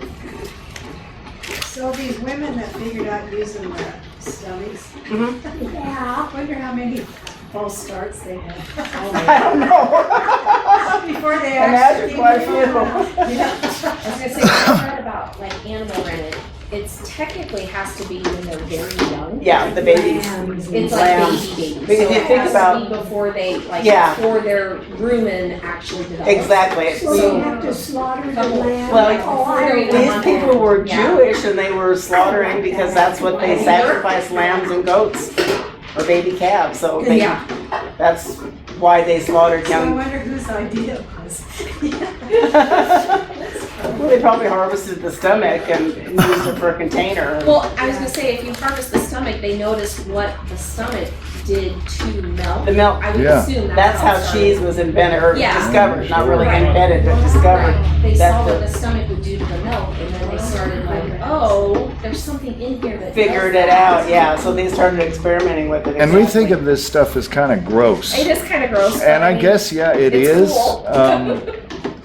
So these women that figured out using the stomachs, Yeah. I wonder how many false starts they had. I don't know. Before they Imagine actually quite a figured it few. out. I was gonna say, I read about like animal rennet. It's technically has to be when they're very young. Yeah, the babies. It's like Lambs. baby babies. Because So if you it think has about- to be before they, like, Yeah. before their rumen actually develops. Exactly. So you have to slaughter the lamb. Well, these Yeah. people were Yeah. Jewish and they were slaughtering because that's what they sacrificed, lambs and goats or baby calves. So they, Yeah. that's why they slaughtered So I young. wonder whose idea it was. Well, they probably harvested the stomach and used it for a container. Well, I was gonna say, if you harvest the stomach, they noticed what the stomach did to milk. The milk. I would Yeah. assume That's how it started. cheese was invented or Yeah. discovered, not really Right. invented, but discovered. Right. They That's saw what the- the stomach would do to the milk, and then they started like, oh, there's something in here that Figured does it that. out, yeah. So they started experimenting with it. And we exactly. think of this stuff as kind of gross. It is kind of gross. And but I mean, guess, yeah, it it's is. cool.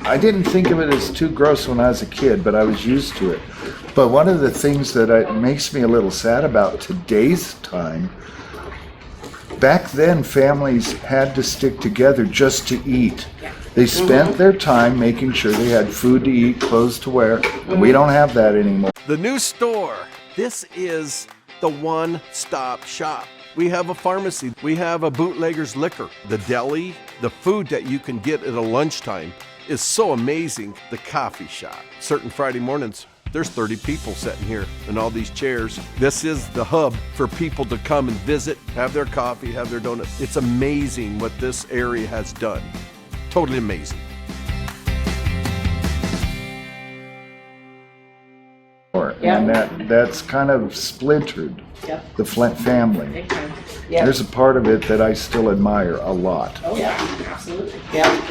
I didn't think of it as too gross when I was a kid, but I was used to it. But one of the things that makes me a little sad about today's time, back then families had to stick together just to eat. They spent their time making sure they had food to eat, clothes to wear, and we don't have that anymore. The new store. This is the one-stop shop. We have a pharmacy. We have a bootlegger's liquor. The deli, the food that you can get at a lunchtime is so amazing. The coffee shop. Certain Friday mornings, there's 30 people sitting here in all these chairs. This is the hub for people to come and visit, have their coffee, have their donuts. It's amazing what this area has done. Totally amazing. And that's kind of splintered Yep. the Flint family. Yeah. There's a part of it that I still admire a lot. Oh, yeah, absolutely. Yeah.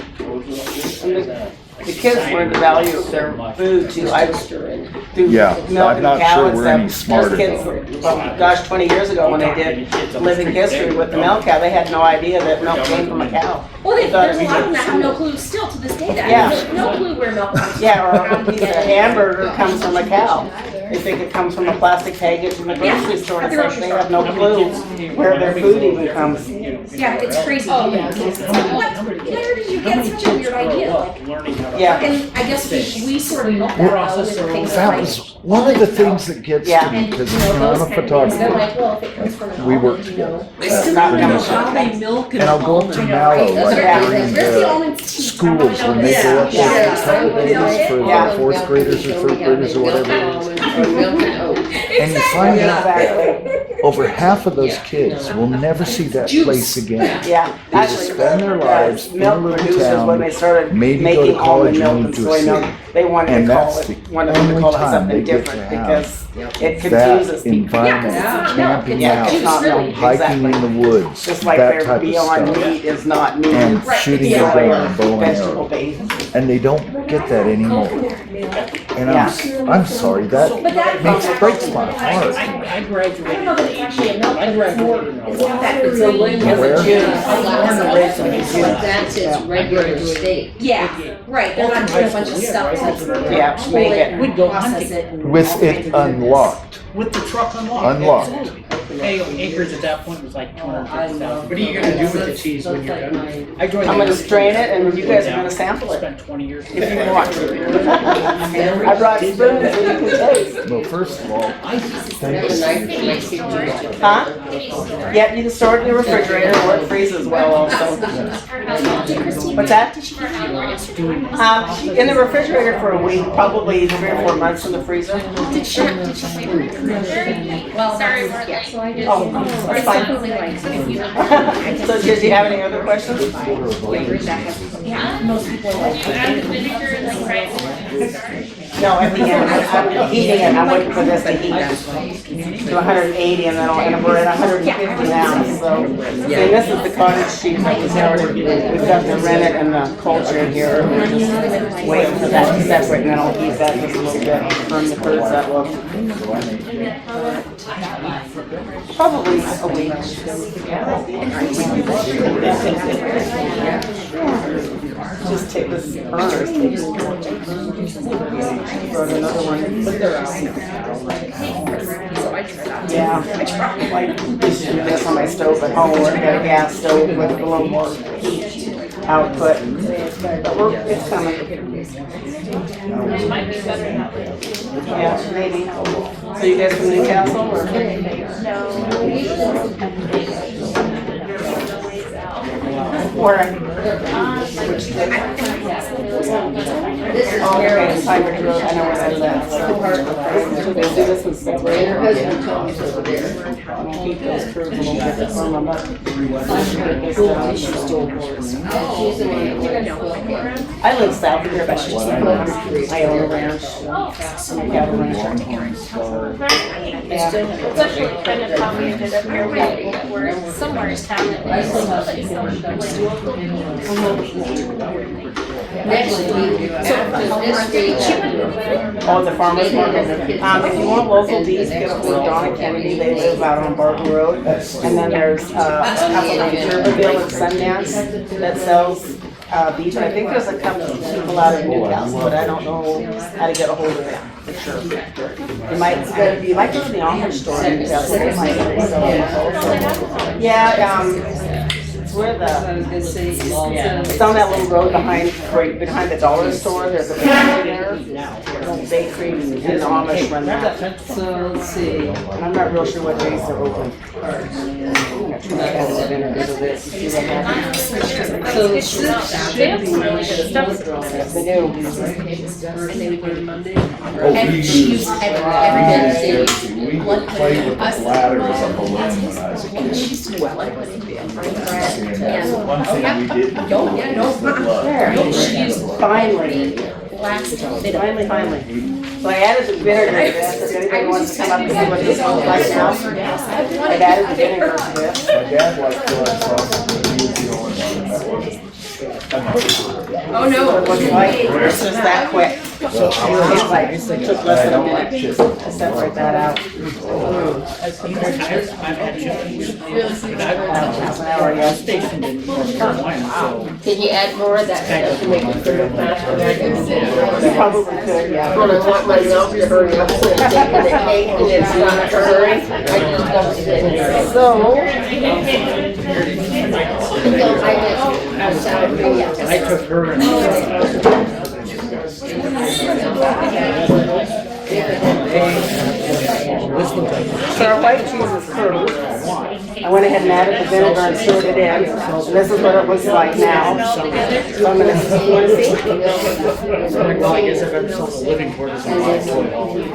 The kids learned the value of their food too. I was through Yeah, milk I'm and not cow sure and we're stuff. any smarter Those kids, though. well, gosh, 20 years ago when they did living history with the milk cow, they had no idea that milk came from a cow. Well, They thought there's it a lot of was them that have no clue still to this day. That Yeah. have no clue where milk comes from. Yeah, or How a to piece get of it. hamburger comes from a cow. They think it comes from a plastic package from the grocery store. It's like they have no clue where their food even comes. Yeah, it's crazy. Oh, yeah. It's like, what? Where did you get such a weird idea? Like, Yeah. and I guess we sort of look at that with things That like, was one of the things that gets Yeah. to me, and because you know, I'm those a kind of things. They're photographer. like, well, if it comes from an We almond, work you together. know. I still don't know how they milk an And I'll go up to almond. Mallow, Those like are Yeah. good during things. Where's the the almond tea? schools, when they go up there Yeah. for a couple days for Yeah. the fourth graders or third graders or whatever it is. And you find out Exactly. over half of those kids will never see that place again. Yeah. They just spend their lives in a milk little producers, when they town, started maybe go to making college, almond milk move and to a soy milk, city. they wanted And to call that's it, the wanted them to only call it time something they get different to have because it that confuses people. environment, Yeah, 'cause it's not milk, camping it's Yeah, out, it's not milk, hiking in exactly. the woods, Just like that their type of beyond stuff. meat is not meat. And Right, shooting a Soy gun, or bow and vegetable arrow. based. And they don't get that anymore. Coconut milk. And Yeah. I'm sorry, that breaks my heart. I graduated at 18. I graduated in It's a linear. Where? That's its regular state. Yeah, right, they're not doing a bunch of stuff to Yeah, pull make it, it. We'd go process hunting it. and- With it unlocked. with the truck unlocked. Unlocked. Absolutely. Hey, acres at that point was like 250,000. What are you gonna do with the cheese when you're done? I joined. I'm gonna strain it and you guys are gonna sample it Spent 20 years. if you want to. I brought spoons so you can taste. Well, first of all, thank you. Huh? Yeah, you can store it in the refrigerator or it freezes well also. What's that? In the refrigerator for a week, probably 3 or 4 months in the freezer. Well, sorry, yeah, so I did. Oh, that's fine. Definitely like, if you. So did you have any other questions? Yeah, most people are like. No, at the end, I'm heating it, I'm waiting for this to heat to 180 and then we're at 150 now, so. And this is the cottage cheese that was ordered. We've got the rennet and the culture in here. We're just waiting for that to separate and then I'll heat that just a little bit from the curds that look. Probably a week. Just take this first. Brought another one. Yeah, like this on my stove at home, where I got a gas stove with a little more heat output. But it's coming. Yeah, maybe. So you guys from Newcastle or? Okay, Cyber Road, I know where that's at. So they do this in separate. Her husband told me over there. Keep those curves a little bit from them, but She's still She's the one that I live south of here, but she's I own a ranch, some cattle ranch. It's actually kind of how we ended up here, we're somewhere in town that Next week, after this week. Oh, the farmer's market. If you want local beef, get a hold of Donna Kennedy, they live out on Barton Road. And then there's a couple in Turbeville and Sundance that sells beef. And I think there's a couple of people out of Newcastle, but I don't know how to get a hold of them for sure. You might go to the Amish store in Newcastle, they might sell them. Yeah, it's where it's on that little road right behind the dollar store, there's a bakery there. Little bakery and the Amish run that. So let's see. And I'm not real sure what days they're open. So the sixth should be. They do. And she used every day. We would play with the bladder as a balloon when I was a kid. And one thing we didn't do was the blood. Finally. Last Finally. So I added the vinegar to this, if anybody wants to come up and see what this looks like now. I've added the vinegar to this. My dad liked blood sauce, but he was the only one that wasn't. Oh, no. It looks like, it's just that quick. So It took less than a minute to separate that out. Half an hour, yeah. Can you add more of that stuff to make it go faster? You probably could, yeah. When I want my milk to hurry up, so it's taking the cake and it's not a hurry, I just dump it in. So, I took her and. so our white cheese is curled. I went ahead and added the vinegar and stirred it in. And this is what it looks like now. So I'm gonna see. Well, I guess if I'm still living quarters in my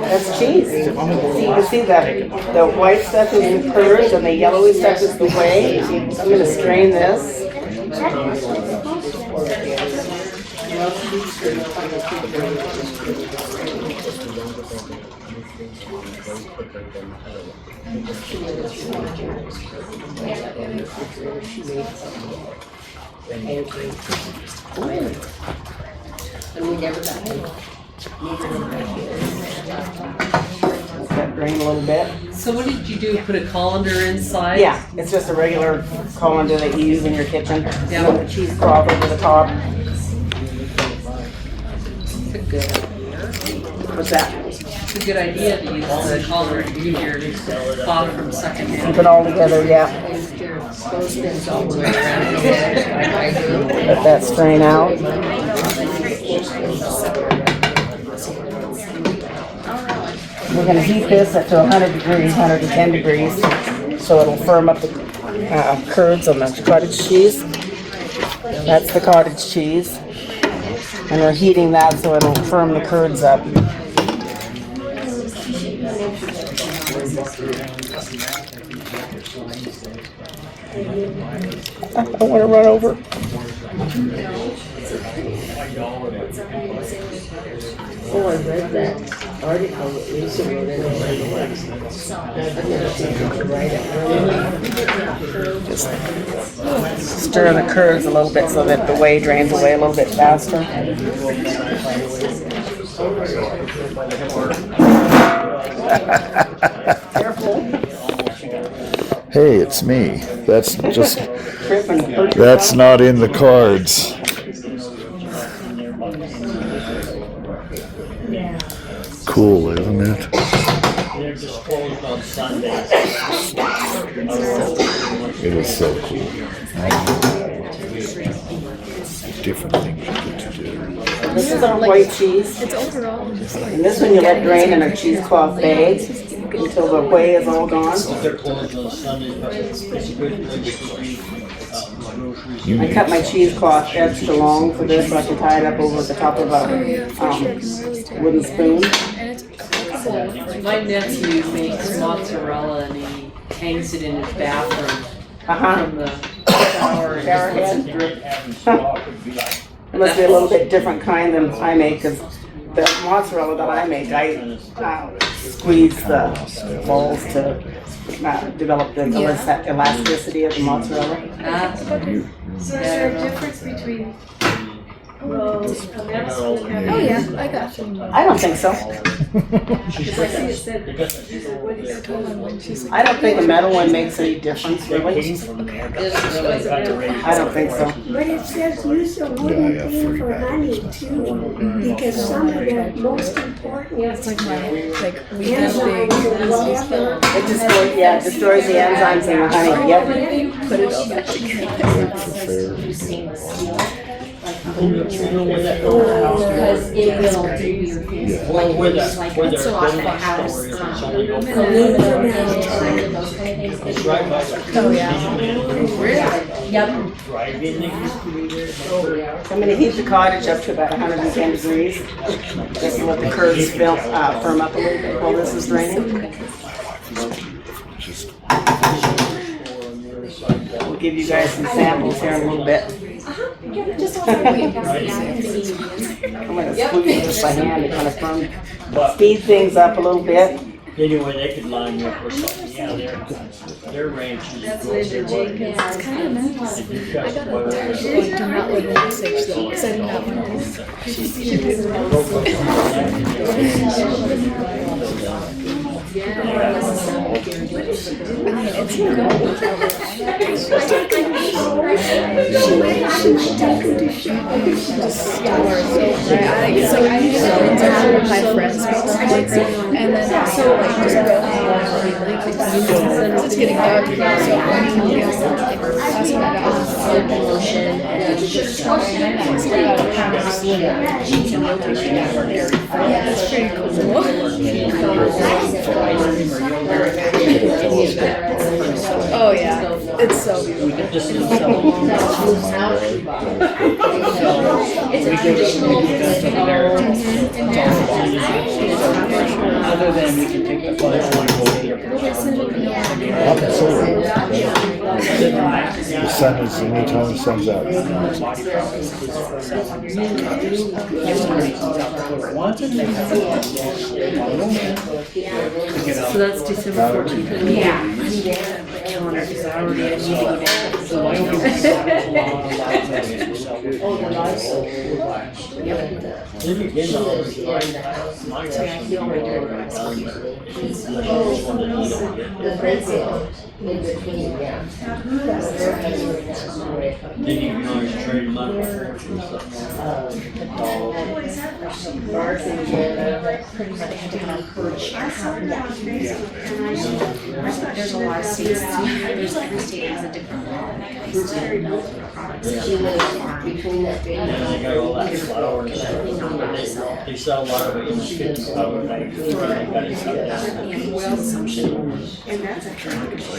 That's cheese. See, you can see that the white stuff is in curds and the yellowy stuff is the whey. So I'm gonna strain this. And we never got it. Let that drain a little bit. So what did you do? Put a colander inside? Yeah, it's just a regular colander that you use in your kitchen. Yeah. With the cheesecloth over the top. It's a good idea. What's that? It's a good idea to use the colander to keep your cloth from sucking in. Keep it all together, yeah. Let that strain out. We're gonna heat this up to 100 degrees, 110 degrees, so it'll firm up the curds on the cottage cheese. That's the cottage cheese. And we're heating that so it'll firm the curds up. I don't want to run over. Oh, I read that article that Lisa wrote in Stir the curds a little bit so that the whey drains away a little bit faster. Hey, it's me. That's not in the cards. Cool, isn't it? They're just closed on Sundays. It is so cool. Different things you get to do. This is our white cheese. It's overall just like. And this one you let drain in a cheesecloth bag until the whey is all gone. They're closed on Sundays, but it's a good thing between groceries. I cut my cheesecloth extra long for this so I can tie it up over the top of a wooden spoon. My nephew makes mozzarella and he hangs it in his bathroom from the shower and just lets it drip. It must be a little bit different kind than I make, because the mozzarella that I make, I squeeze the balls to develop the elasticity of the mozzarella. So is there a difference between rolls and Oh yeah, I got you. I don't think so. Because I see it said, what is it? I don't think a metal one makes any difference, really. I don't think so. But it says use a wooden pan for honey too, because some of the most important enzymes or whatever. It destroys the enzymes in the honey. Yep. Put it all back together. Because it will do your Well, where the so off the house. It's right by the. Oh yeah. Yep. Drive-in, they used to be there. I'm going to heat the cottage up to about 110 degrees. Just to let the curds firm up a little bit while this is draining. We'll give you guys some samples here in a little bit. I'm going to squeeze this by hand to kind of speed things up a little bit. Anyway, they could line you up or something, yeah, their ranch is. It's kind of nice. I got a text like do not live in Osage though, because I did not want So I used to have my friends and then so like just go it's getting dark, so when you get that's what I got. Yeah, that's pretty cool. Oh yeah, it's so beautiful. Other than we can take the flight one The sun is anytime the sun's out. So that's December 14th. Yeah. on her because I already had a meeting with her. So Wyoming is a lot of Oh, the live soap. Yep. Then you get all those Yeah, I feel my dirty rice. Then you can always trade them up for stuff. Bark and Pretty much depending on her There's a lot of states, there's every state has a different law when it comes to milk products. And then they got all that flour and stuff. They sell a lot of it in the streets. And oil consumption.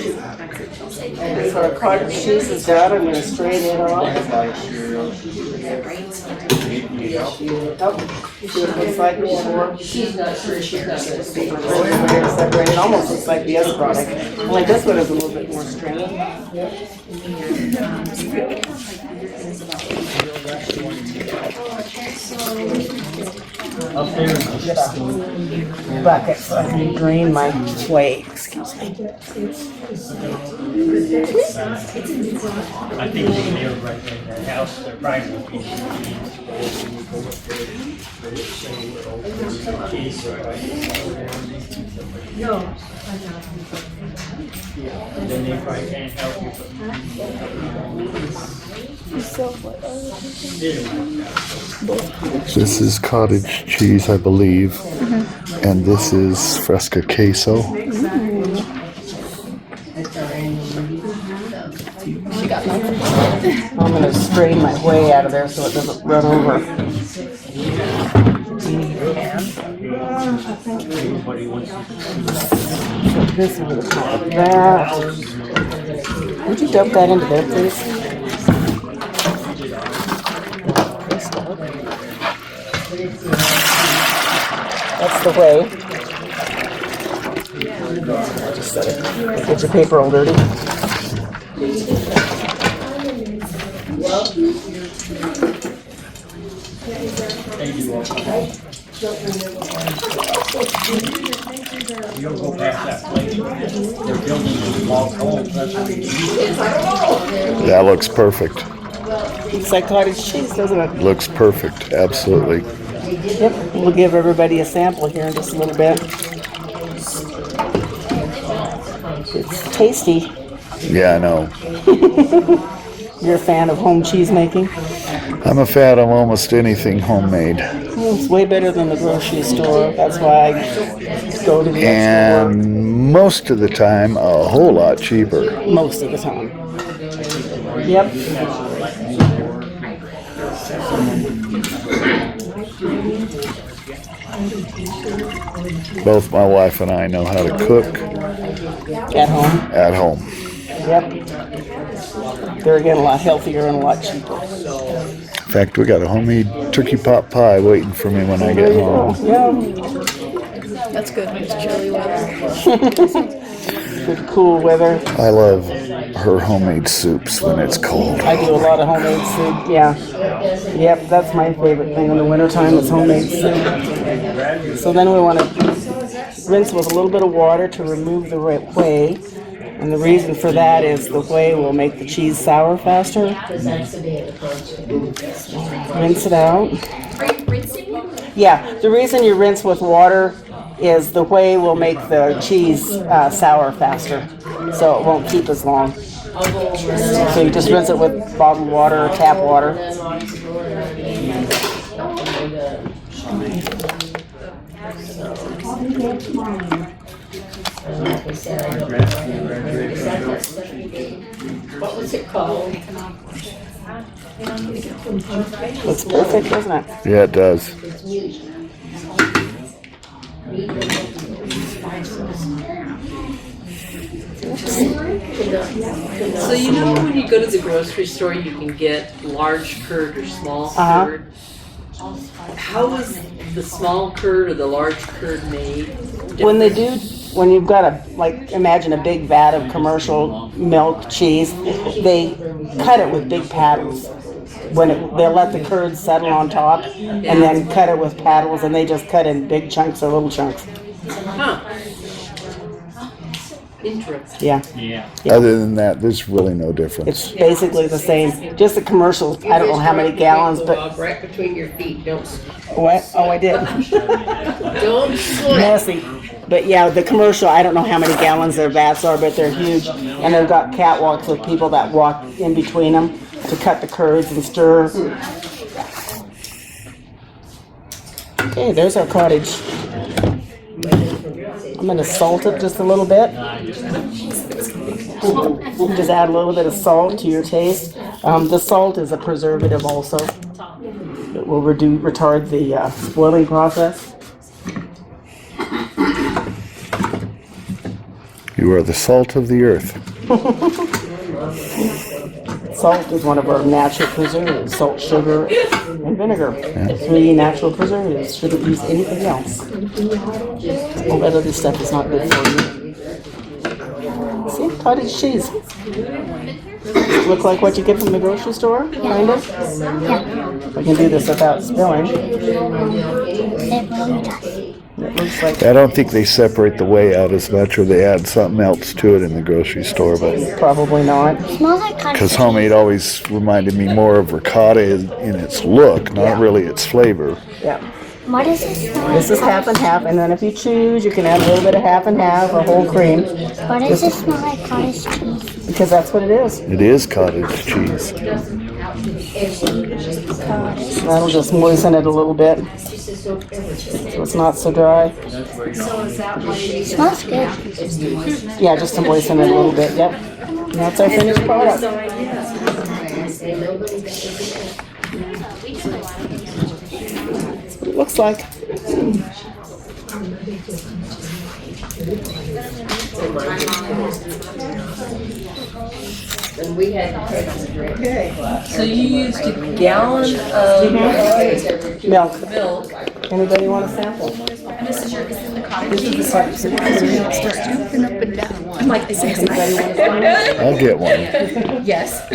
So our cottage cheese is done, I'm gonna strain it off. Oh, see what it looks like before. she's not sure, she's not gonna see. Separated, it almost looks like the other product. Only this one is a little bit more strained. Up there is just Bucket so I can drain my whey, excuse me. I think they live right there in that house, they're probably will be. Then they probably can't help you. This is cottage cheese, I believe, and this is fresca queso. I'm gonna strain my whey out of there so it doesn't run over. Everybody wants to. Put this on the top of that. Would you dump that into there, please? That's the whey. Just set it. Get your paper all dirty. You don't go past that place. They're building these log homes, that's what they do. That looks perfect. Looks like cottage cheese, doesn't it? Looks perfect, absolutely. Yep, we'll give everybody a sample here in just a little bit. It's tasty. Yeah, I know. You're a fan of home cheese making? I'm a fan of almost anything homemade. Well, it's way better than the grocery store. That's why I go to the extra work. And most of the time, a whole lot cheaper. Most of the time. Yep. Both my wife and I know how to cook At home. at home. Yep. They're again a lot healthier and a lot cheaper. In fact, we got a homemade turkey pot pie waiting for me when I get home. Yeah. That's good when it's chilly weather. Good cool weather. I love her homemade soups when it's cold. I do a lot of homemade soup, yeah. Yep, that's my favorite thing in the wintertime is homemade soup. So then we want to rinse with a little bit of water to remove the whey. And the reason for that is the whey will make the cheese sour faster. Rinse it out. Are you rinsing it? Yeah, the reason you rinse with water is the whey will make the cheese sour faster, so it won't keep as long. So you just rinse it with bottled water or tap water. What was it called? Looks perfect, doesn't it? Yeah, it does. So you know when you go to the grocery store, you can get large curd or small curd? How is the small curd or the large curd made? When you've got imagine a big vat of commercial milk cheese, they cut it with big paddles. They'll let the curd settle on top and then cut it with paddles, and they just cut in big chunks or little chunks. Huh. Interesting. Yeah. Yeah. Other than that, there's really no difference. It's basically the same. Just the commercials, I don't know how many gallons, but. Right between your feet, don't, What? Oh, I did. don't sweat. Messy. But yeah, the commercial, I don't know how many gallons their vats are, but they're huge. And they've got catwalks with people that walk in between them to cut the curds and stir. Okay, there's our cottage. I'm gonna salt it just a little bit. Just add a little bit of salt to your taste. The salt is a preservative also. It will retard the spoiling process. You are the salt of the earth. Salt is one of our natural preservatives. Salt, sugar, and vinegar. 3 natural preservatives. Shouldn't use anything else. All that other stuff is not good for you. See, cottage cheese. Look like what you get from the grocery store, kind of? I can do this without spilling. It looks like I don't think they separate the whey out as much, or they add something else to it in the grocery store, but probably not. because homemade always reminded me more of ricotta in its look, not really its flavor. Yeah. What is this? This is half and half, and then if you choose, you can add a little bit of half and half or whole cream. Why does it smell like cottage cheese? Because that's what it is. It is cottage cheese. That'll just moisten it a little bit, so it's not so dry. It smells good. Yeah, just to moisten it a little bit, yep. And that's our finished product. That's what it looks like. And we had So you used a gallon of Milk. milk. Anybody want a sample? This is the cottage This is cheese. the cottage cheese. Starts jumping up and down. I'm like, is this Anybody want some? I'll get one. Yes.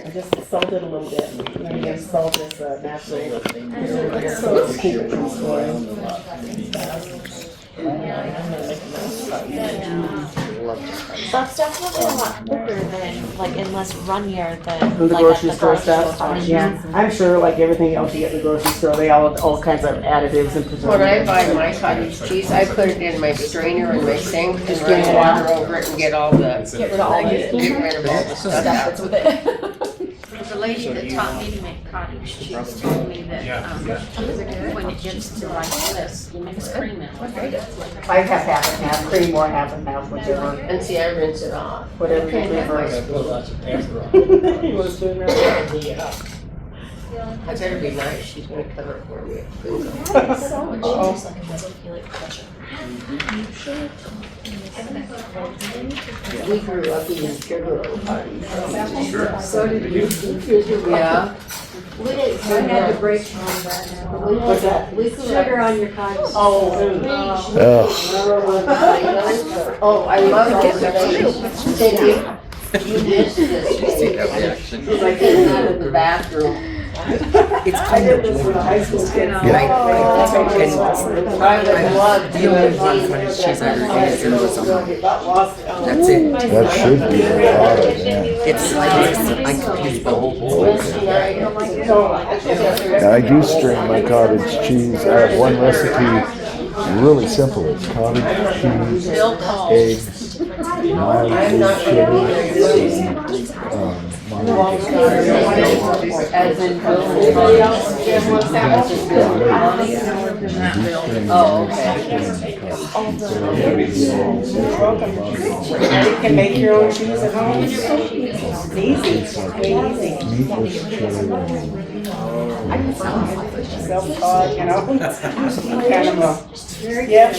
I just salt it a little bit. And again, salt is natural. So it's keep it from spoiling. That's definitely a lot quicker than, like, and less runnier than, From the like, grocery at the store grocery stuff. store. Yeah, I'm sure like everything else you get in the grocery store, they all have all kinds of additives and When I preservatives. buy my cottage cheese, I put it in my strainer in my sink, just run water over it and get all the, Get rid of all get rid of all the stuff stuff out. that's with it. The lady that taught me to make cottage cheese told me that when it gets to like this, you mix cream in it. I have half and half, cream or half and half, whichever, And see, I rinse it off. whatever you prefer. You want a spoon now? I better be nice, she's gonna cover it for me. We grew up eating sugar cottage. So did we. Yeah. I had to break on that. What's that? Sugar on your cottage. Oh, I love it. Did you missed this. I came out of the bathroom. It's kind of this with a high school kid. Yeah. I would love to. The only one cottage cheese I ever ate was that's it. That should be ricotta, yeah. It's I confuse both. Now, I do strain my cottage cheese. I have one recipe, really simple. It's cottage cheese, eggs, mildly sugar, As in everybody else, everyone's Oh, okay. You can make your own cheese at home. It's easy, self-taught, you know, kind of a, yeah,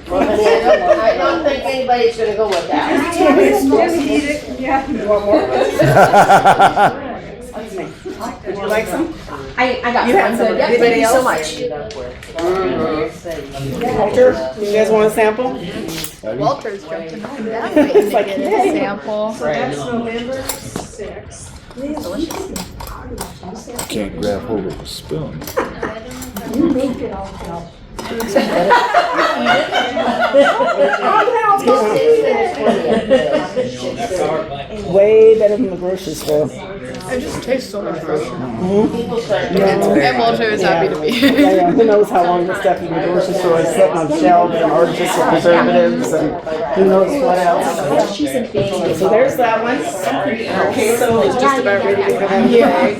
Well, honey, I don't think anybody's gonna go with that. Yeah, you want more? Would you like some? I got You one, had some. good. Yep, thank Anybody you so else? much. Walter, you guys want a sample? Walter's jumping up and down It's waiting to like, get yay. a sample. So that's November 6th. Can't grab hold of a spoon. You make it all. Way better than the grocery store. It just tastes so much better. And Walter is happy to be. Yeah, who knows how long the stuff in the grocery store is sitting on shelves and artificial preservatives and who knows what else. So there's that one. Okay, so it's just about ready to come out. Yeah.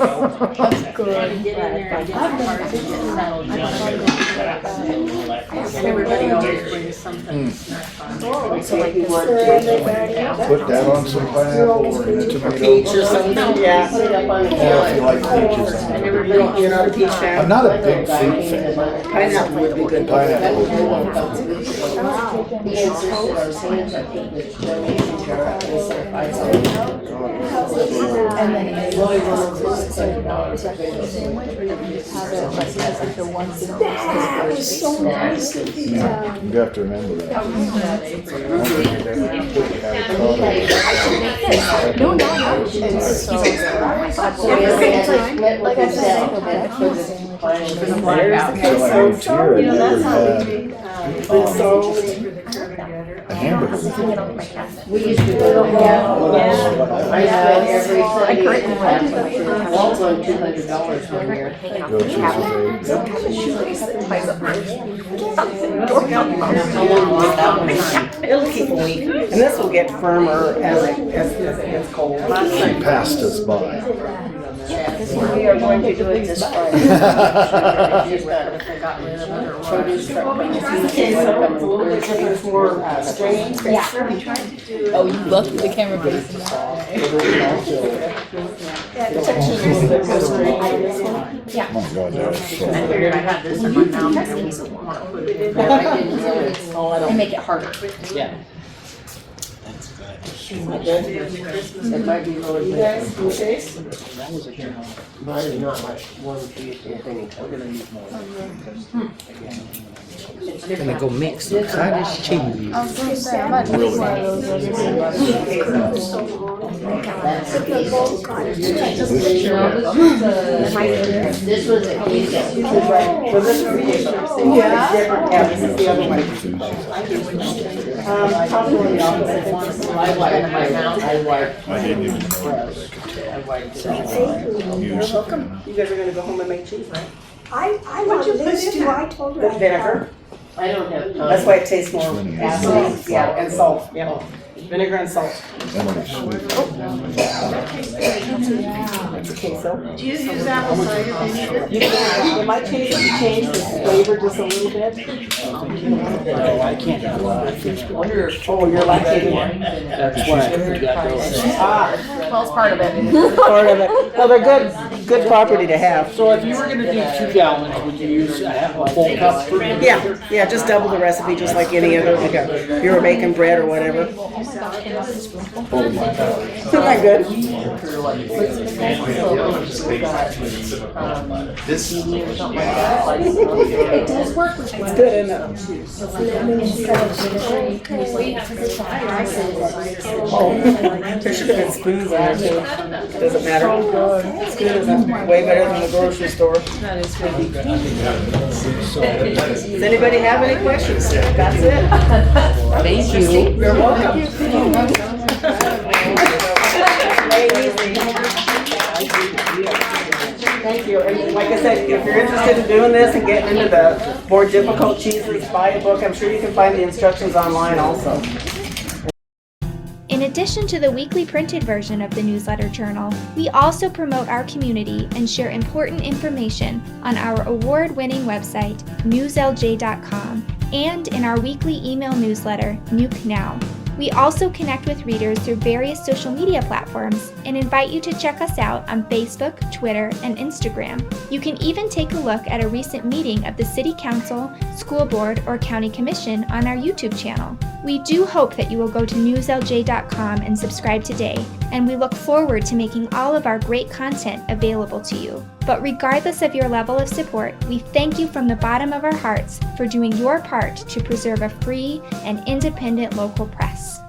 That's good. Everybody always brings something. Put that on some pineapple or tomato. Peach or something, yeah. Yeah, if you like peaches. You're not a peach fan? I'm not a big fruit fan. Pineapple would be good. Pineapple would be wonderful. That was so nice of you. You have to remember that. No, it's so good. Like I said, A hamburger. We used to go, I spent every Sunday, Walt won $200 one year. It'll keep a week, and this will get firmer as it gets cold. She passed us by. We are going to do it this Friday. Okay, so it's a little bit different for stringing. Oh, you look the camera, please. Oh my God, that's so I figured I had this in my mouth and I didn't want to put it in there. I didn't know it. And make it harder. Yeah. It might be lower than that. That was a journal. Mine is not like one piece of thing. We're gonna use more. Gonna go mix the cottage cheese. I was gonna say, I might take one of those. This was a queso. So this is the queso. Yeah. Yeah, this is the other one. Probably the opposite. I wiped my mouth, I wiped. I didn't even know that I wiped I could use it. You guys are gonna go home and make cheese, right? I want this too, I told her. With vinegar. I don't have time. That's why it tastes more acid, yeah, and salt, yeah. Vinegar and salt. Emily's sweet. Okay, so. Do you use apple cider vinegar? You might change the flavor just a little bit. Oh, I can't have a lot of fish. Oh, you're lactating one. That's why you got those. Well, it's part of it. Part of it. Well, they're good property to have. So if you were gonna do 2 gallons, would you use a full cup for? Yeah, just double the recipe, just like any other, like if you were making bread or whatever. Isn't that good? It does work with It's good, isn't it? Oh, there should have been spoons in there too. Doesn't matter. It's good, isn't it? Way better than the grocery store. Does anybody have any questions? That's it. Thank you. You're welcome. Thank you. And like I said, if you're interested in doing this and getting into the more difficult cheeses, buy a book. I'm sure you can find the instructions online also. In addition to the weekly printed version of the newsletter journal, we also promote our community and share important information on our award-winning website, newslj.com, and in our weekly email newsletter, Nuke Now. We also connect with readers through various social media platforms and invite you to check us out on Facebook, Twitter, and Instagram. You can even take a look at a recent meeting of the City Council, School Board, or County Commission on our YouTube channel. We do hope that you will go to newslj.com and subscribe today, and we look forward to making all of our great content available to you. But regardless of your level of support, we thank you from the bottom of our hearts for doing your part to preserve a free and independent local press.